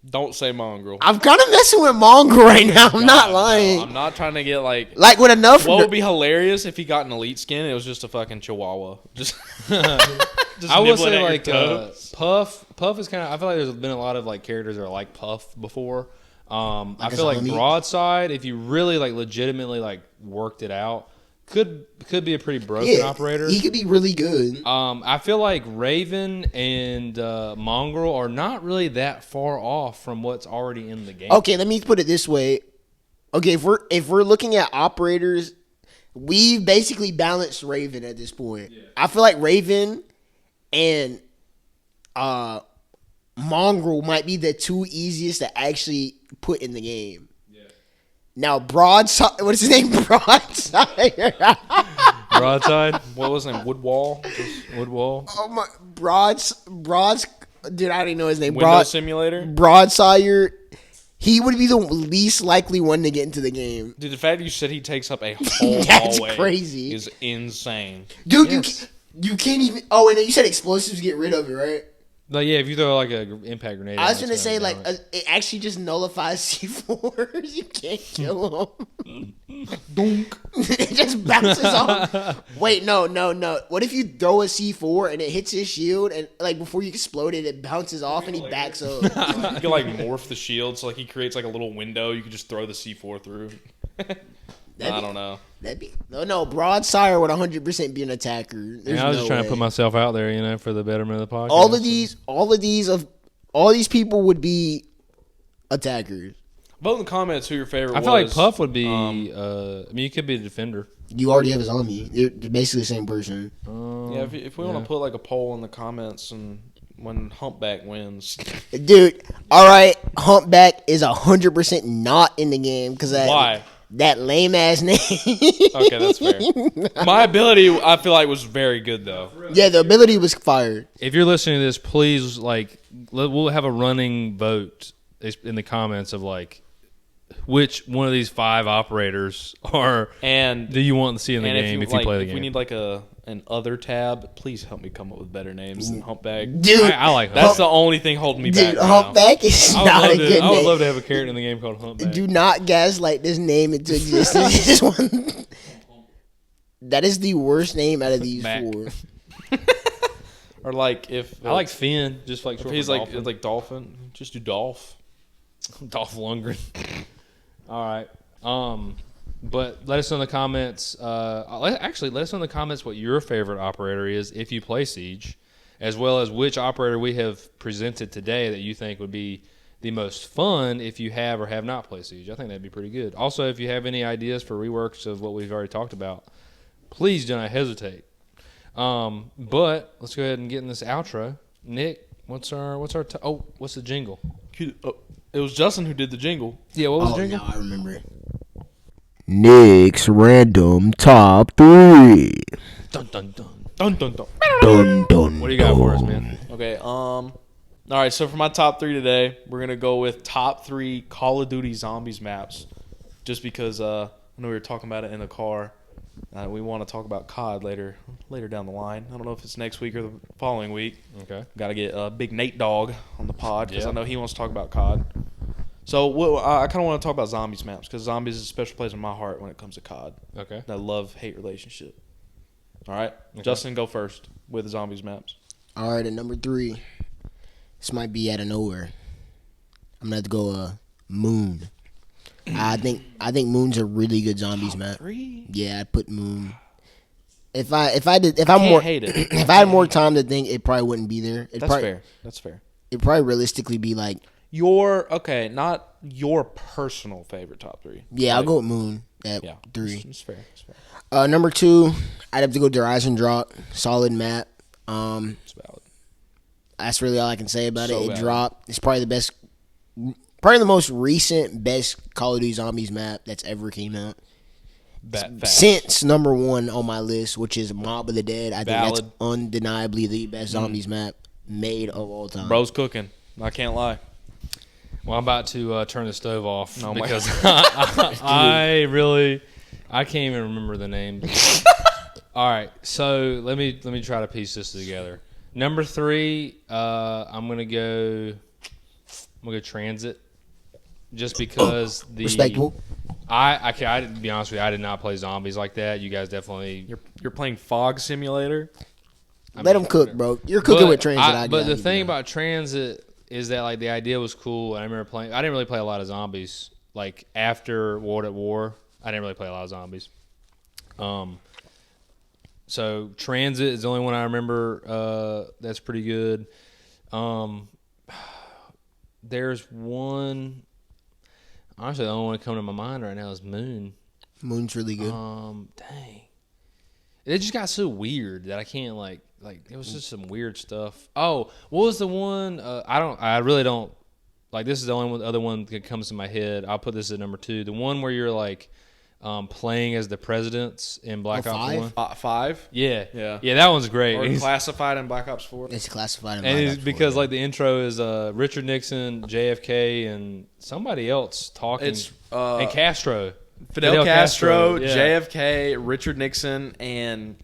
Don't say mongrel. I'm kind of messing with Mongrel right now. I'm not God, lying. no, I'm not trying to get like. Like with enough. What would be hilarious if he got an elite skin? It was just a fucking chihuahua. Just I would nibbling say at your like toes. Puff is kind of. I feel like there's been a lot of like characters that are like Puff before. I a feel like zombie? Broadside, if you really like legitimately like worked it out, could be a pretty broken Yeah, operator. he could be really good. I feel like Raven and Mongrel are not really that far off from what's already in the game. Okay, let me put it this way. Okay, if we're looking at operators, we've basically balanced Raven at this point. Yeah. I feel like Raven and Mongrel might be the two easiest to actually put in the game. Yeah. Now Broadside, what is his name? Broadside. Broadside, What was his name? Woodwall. Woodwall. Oh my, Broads. Dude, I didn't know his name. Window Simulator. Broadsire. He would be the least likely one to get into the game. Dude, the fact you said he takes up a whole That's hallway crazy. is insane. Dude, Yes. you can't even. Oh, and then you said explosives get rid of it, right? Like, yeah, if you throw like a impact grenade. I was down, gonna it's say down like it actually just nullifies C4s. You can't kill them. Dunk. It just bounces off. Wait, no. What if you throw a C4 and it hits his shield and like before you explode it, it bounces off and he backs up? You can like morph the shield, so like he creates like a little window. You can just throw the C4 through. I don't know. That'd be no. Broadsire would 100% be an attacker. There's I was no just trying way. to put myself out there, you know, for the betterment of the podcast. All these people would be attackers. Vote in the comments who your favorite I was. feel like Puff would be. I mean, you could be a defender. You already have a zombie. They're basically the same person. Yeah, if we want to put like a poll in the comments and when Humpback wins. Dude, all right, Humpback is 100% not in the game because Why? That lame ass name. Okay, that's fair. My ability, I feel like, was very good though. Yeah, the ability was fired. If you're listening to this, please we'll have a running vote in the comments of like which one of these 5 operators do you want to see in the game if you play the game. If we need like an other tab, please help me come up with better names than Humpback. Dude, I like That's the only thing holding me back. dude, Right Humpback is not a good I would name. love to have a character in the game called Humpback. Do not gaslight this name into existence. This one, that is the worst name out of these Mac. 4. now. Or like if I like Finn, just like if short he's for like Dolphin. like Dolphin, just do Dolph. Dolph Lundgren. All right. But let us know in the comments. Let us know in the comments what your favorite operator is if you play Siege, as well as which operator we have presented today that you think would be the most fun if you have or have not played Siege. I think that'd be pretty good. Also, if you have any ideas for reworks of what we've already talked about, please do not hesitate. But let's go ahead and get in this outro. Nick, what's the jingle? It was Justin who did the jingle. Yeah, what was the jingle? Now I remember it. Nick's random top 3. Dun dun dun. Dun dun dun. Dun dun. What do you got for us, man? Okay. All right. So for my top 3 today, we're gonna go with top 3 Call of Duty Zombies maps, just because I know we were talking about it in the car. We want to talk about COD later down the line. I don't know if it's next week or the following week. Okay. Got to get Big Nate Dogg on the pod because Yeah. I know he wants to talk about COD. So I kind of want to talk about Zombies maps because Zombies is a special place in my heart when it comes to COD. Okay. That love-hate relationship. All right. Okay. Justin, go first with the Zombies maps. All right, at number 3. This might be out of nowhere. I'm gonna have to go Moon. I think Moon's a really good zombies map. 3? Yeah, I'd put Moon. If I'm Can't more hate it. if I had more time to think, it probably wouldn't be there. That's fair. That's fair. It'd probably realistically be like, Not your personal favorite top 3. yeah, I'll Like, go with Moon at Yeah, 3. It's fair. It's fair. Number 2, I'd have to go Horizon Drop. Solid map. It's valid. That's really all I can say about So it. It valid. dropped. It's probably the most recent best Call of Duty Zombies map that's ever came out. Facts. Since number 1 on my list, which is Mob of the Dead. I think that's Valid. undeniably the best zombies map made of all time. Bro's cooking. I can't lie. Well, I'm about to turn the stove off Oh my because I can't even remember the name. All right, so let me try to piece this together. Number 3, I'm gonna go Transit, just because the Respectable. I to be honest with you, I did not play zombies like that. You guys definitely. You're playing Fog Simulator. Let them cook, bro. You're cooking with Transit. But the thing about Transit is that like the idea was cool. I remember playing. I didn't really play a lot of zombies. Like after World at War, I didn't really play a lot of zombies. So Transit is the only one I remember. That's pretty good. There's one. Honestly, the only one that comes to my mind right now is Moon. Moon's really good. Dang. It just got so weird that I can't like it was just some weird stuff. Oh, what was the one? I really don't like. This is the only other one that comes to my head. I'll put this at number 2. The one where you're like playing as the presidents in Black Ops 1. 5. Yeah, Yeah. that one's great. Or Classified in Black Ops 4. It's classified. And it's because like the intro is Richard Nixon, JFK, and somebody else talking. It's and Castro. Fidel Castro, yeah. JFK, Richard Nixon, and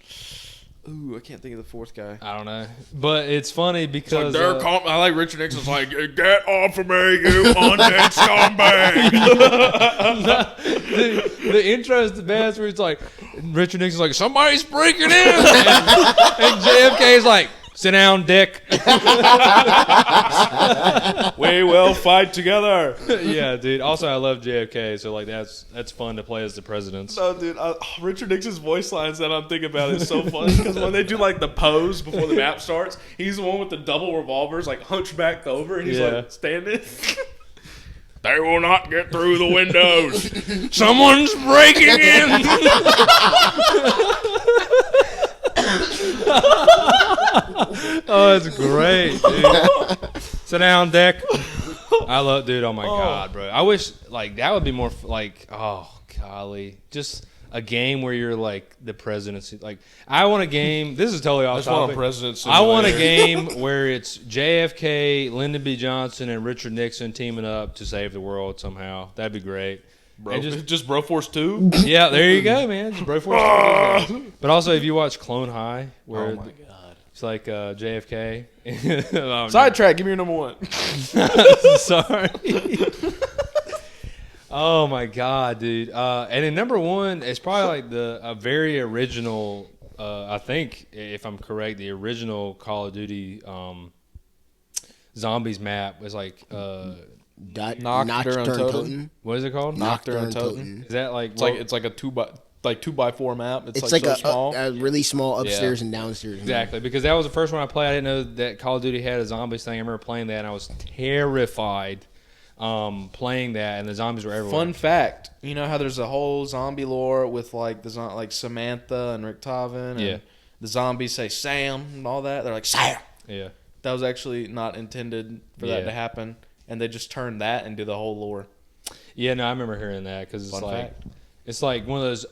Ooh, I can't think of the fourth guy. I don't know, but it's funny because I like Richard Nixon's like, get off of me, you undead scumbag. the intro is the best where it's like Richard Nixon's like, somebody's breaking in, and JFK is like, sit down, dick. We will fight together. Yeah, dude. Also, I love JFK, so like that's fun to play as the presidents. No, dude. Richard Nixon's voice lines that I'm thinking about is so funny because when they do like the pose before the map starts, he's the one with the double revolvers, like hunchbacked over, and he's like standing. They will not get through the windows. Someone's breaking in. Oh, that's great, dude. Sit down, Dick. I love, dude. Oh my god, bro. I wish like that would be more like, oh golly, just a game where you're like the presidency. Like I want a game. This is totally off topic. I want a game where it's JFK, Lyndon B. Johnson, and Richard Nixon teaming up to save the world somehow. That'd be great. Bro, just Broforce 2? Yeah, there you go, man. Just Broforce 2. But also, if you watch Clone High, where oh my god, it's like JFK. Sidetrack. Give me your number one. Sorry. Oh my god, dude! And in number one, it's probably like a very original. I think, if I'm correct, the original Call of Duty zombies map was like Nocturne. What is it called? Nocturne Toten. Is that like It's like a 2x4 map. It's like so small. a really small upstairs and downstairs. Exactly, because that was the first one I played. I didn't know that Call of Duty had a zombies thing. I remember playing that, and I was terrified playing that, and the zombies were everywhere. Fun fact, you know how there's a whole zombie lore with like like Samantha and Rick Taven, and the zombies say Sam and all that. They're like Sam. Yeah, that was actually not intended for that to happen, and they just turned that into the whole lore. Yeah, no, I remember hearing that because it's like one of those.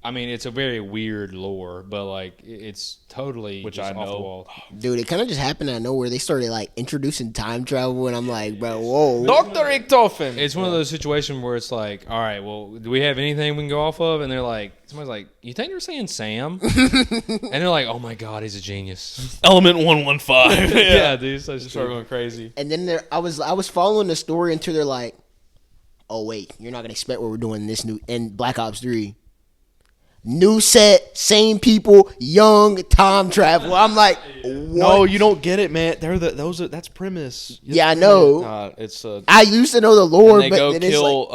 I mean, it's a very weird lore, but like it's totally which just I off the know. wall. Dude, it kind of just happened out of nowhere. They started like introducing time travel, and I'm like, bro, whoa. Dr. Richtofen. It's one of those situations where it's like, all right, well, do we have anything we can go off of? And they're like, somebody's like, you think you're saying Sam? And they're like, oh my god, he's a genius. Element 115. Yeah, dude, so just start going crazy. And then I was following the story until they're like, oh wait, you're not gonna expect what we're doing this new in Black Ops 3. New set, same people, young, time travel. I'm like, what? No, you don't get it, man. That's premise. Yeah, I know. It's I used to know the lore, and they but go then kill it's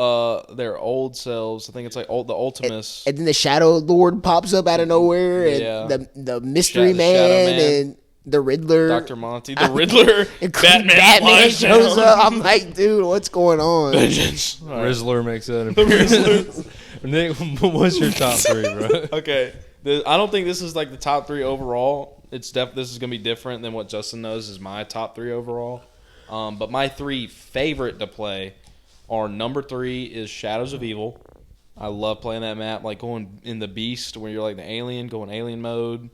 like, their old selves. I think it's like the Ultimus. and then the Shadow Lord pops up out of nowhere, and the Mystery Man and the Riddler, Dr. Monty, the Riddler, and Batman shows up. I'm like, dude, what's going on? Rizzler makes an appearance. Nick, what's your top three, bro? Okay, I don't think this is like the top three overall. This is gonna be different than what Justin knows is my top three overall. But my three favorite to play are number 3 is Shadows of Evil. I love playing that map, like going in the Beast where you're like the alien, going alien mode.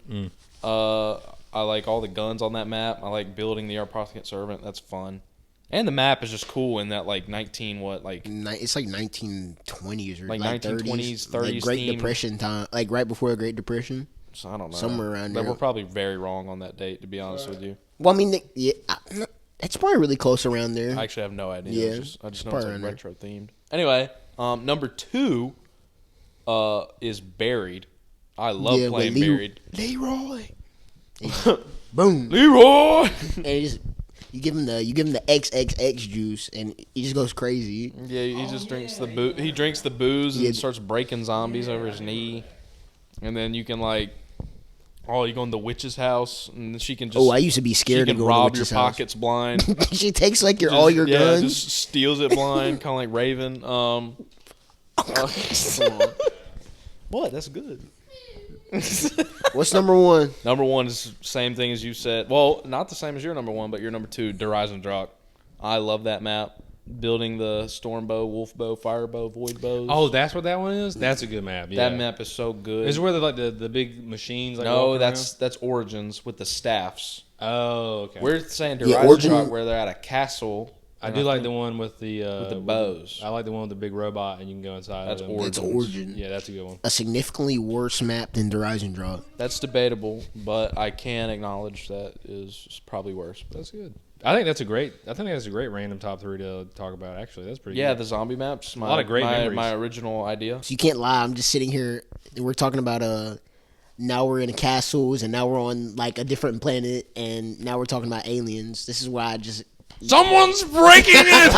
I like all the guns on that map. I like building the Arprothicant Servant. That's fun. And the map is just cool in that like it's like 1920s or like 1920s, 30s, like Great theme. Depression time, like right before the Great Depression. So I don't know. Somewhere around there. But we're probably very wrong on that date, to be honest with you. Well, I mean, it's probably really close around there. I actually have no idea. Yeah, I just know it's like retro themed. Anyway, number 2 is Buried. I love playing Buried. Leroy. Boom. Leroy. And you give him the XXX juice, and he just goes crazy. Yeah, he just drinks the booze. He drinks the booze and starts breaking zombies over his knee. And then you can you go in the witch's house, and she can just. Oh, I used to be scared to go rob to the witch's your house. pockets blind. She takes all your guns. Yeah, just steals it blind, kind of like Raven. What? That's good. What's number 1? Number 1 is the same thing as you said. Well, not the same as your number 1, but your number 2, Der Eisendrock. I love that map. Building the storm bow, wolf bow, fire bow, void bows. Oh, that's what that one is? That's a good map. Yeah. That map is so good. Is it where the big machines? No, that's Origins with the staffs. Oh, okay. We're saying Der Eisendrock where they're at a castle I do like the one with the bows. I like the one with the big robot and you can go inside. That's of them. It's Origin. Yeah, that's a good one. A significantly worse map than the Horizon Drop. That's debatable, but I can acknowledge that is probably worse. But That's good. I think that's a great random top 3 to talk about. Actually, that's pretty. yeah, good. the zombie maps. A lot of great memories. My original idea. So you can't lie. I'm just sitting here. And we're talking about now we're in castles, and now we're on like a different planet, and now we're talking about aliens. This is why I just. Someone's breaking it.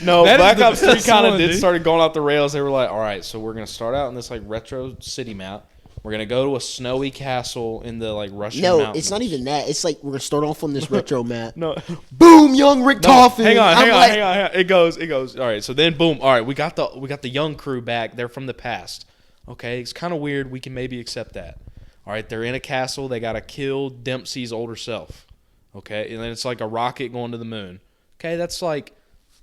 No, That is Black the Ops 3 best kind of one, did dude. started going off the rails. They were like, all right, so we're gonna start out in this like retro city map. We're gonna go to a snowy castle in the like Russian No, mountains. it's not even that. It's like we're gonna start off on this retro map. No, Boom, young Rick Toffin. hang on. I'm like, Hang on. It goes. All right, so then boom. All right, we got the young crew back. They're from the past. Okay, it's kind of weird. We can maybe accept that. All right, they're in a castle. They gotta kill Dempsey's older self. Okay, and then it's like a rocket going to the moon. Okay, that's like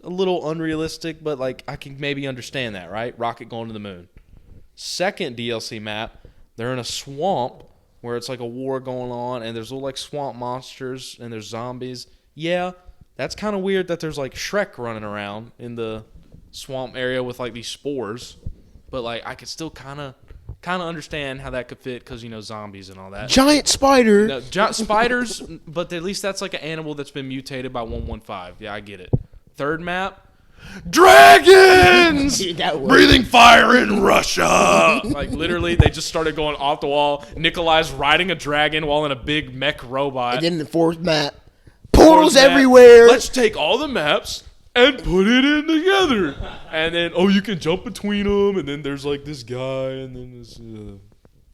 a little unrealistic, but like I can maybe understand that, right? Rocket going to the moon. Second DLC map, they're in a swamp where it's like a war going on, and there's little like swamp monsters and there's zombies. Yeah, that's kind of weird that there's like Shrek running around in the swamp area with like these spores, but like I could still kind of understand how that could fit because zombies and all that. giant spider. No, spiders, but at least that's like an animal that's been mutated by 115. Yeah, I get it. Third map, dragons Dude, that was- breathing fire in Russia. Like literally, they just started going off the wall. Nikolai's riding a dragon while in a big mech robot. And then the fourth map, portals Fourth map, everywhere. Let's take all the maps and put it in together. And then you can jump between them. And then there's like this guy, and then this.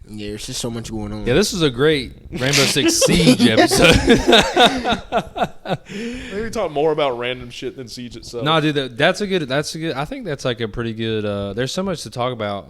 Yeah, there's just so much going on. Yeah, this is a great Rainbow Six Siege episode. Maybe talk more about random shit than Siege itself. No, dude, that's a good. I think that's like a pretty good. There's so much to talk about.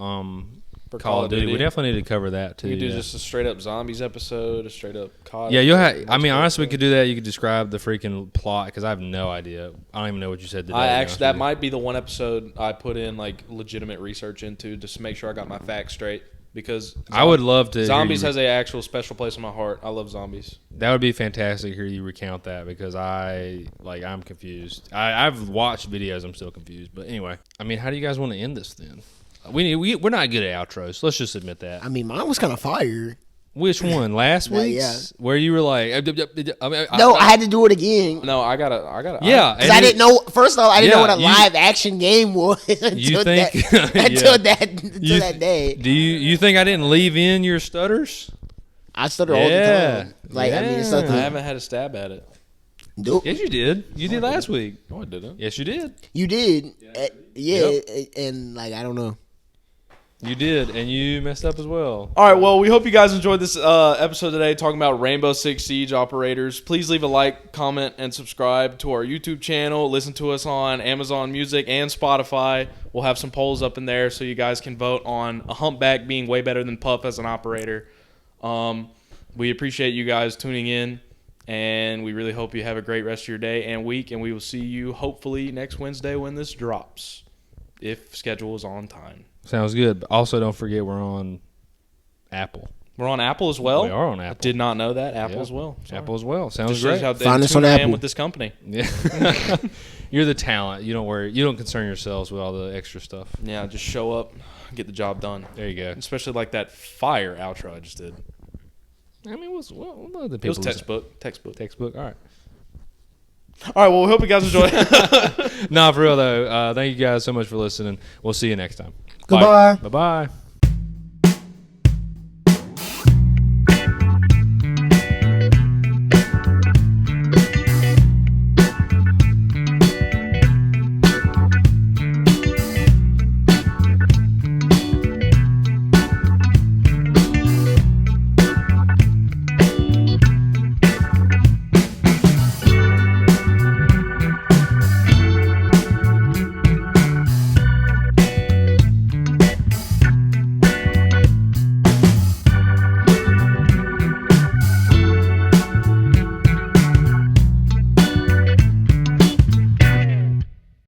For Call of Duty. We definitely need to cover that too. We could do yeah. just a straight up zombies episode, a straight up COD. Yeah, you'll have. episode. I mean, honestly, we could do that. You could describe the freaking plot because I have no idea. I don't even know what you said today. I to be actually honest that with you. might be the one episode I put in like legitimate research into just to make sure I got my facts straight because I would love to. zombies hear has a actual special place in my heart. I love zombies. that would be fantastic to hear you recount that because I'm confused. I've watched videos. I'm still confused. But anyway, I mean, how do you guys want to end this then? We're not good at outros. Let's just admit that. I mean, mine was kind of fire. Which one? Last Yeah, week's? Where you were like, No, I had to do it again. No, I gotta. yeah, Because I didn't know. First off, I didn't know what a you- live action game was until think- that day. Do you think I didn't leave in your stutters? I stutter all the time. Like I mean, it's Yeah. nothing. I haven't had a stab at it. Nope. Yes, you did. You did last week. No, I didn't. Yes, you did. You did. Yeah, Yep. and like I don't know. You did, and you messed up as well. All right, well, we hope you guys enjoyed this episode today talking about Rainbow Six Siege operators. Please leave a like, comment, and subscribe to our YouTube channel. Listen to us on Amazon Music and Spotify. We'll have some polls up in there so you guys can vote on a humpback being way better than Puff as an operator. We appreciate you guys tuning in, and we really hope you have a great rest of your day and week, and we will see you hopefully next Wednesday when this drops, if schedule is on time. Sounds good. But also, don't forget we're on Apple. We're on Apple as well. We are on I Apple. did not know that. Apple Yeah. as well. Sorry. Apple as well. Sounds Just shows great. how Find us on I am Apple. with this company. Yeah. You're the talent. You don't worry. You don't concern yourselves with all the extra stuff. Yeah, just show up, get the job done. There you go. Especially like that fire outro I just did. I mean, what other It people was listen- textbook. Textbook. All right. All right, well, we hope you guys enjoy. Nah, for real though. Thank you guys so much for listening. We'll see you next time. Goodbye. Bye bye.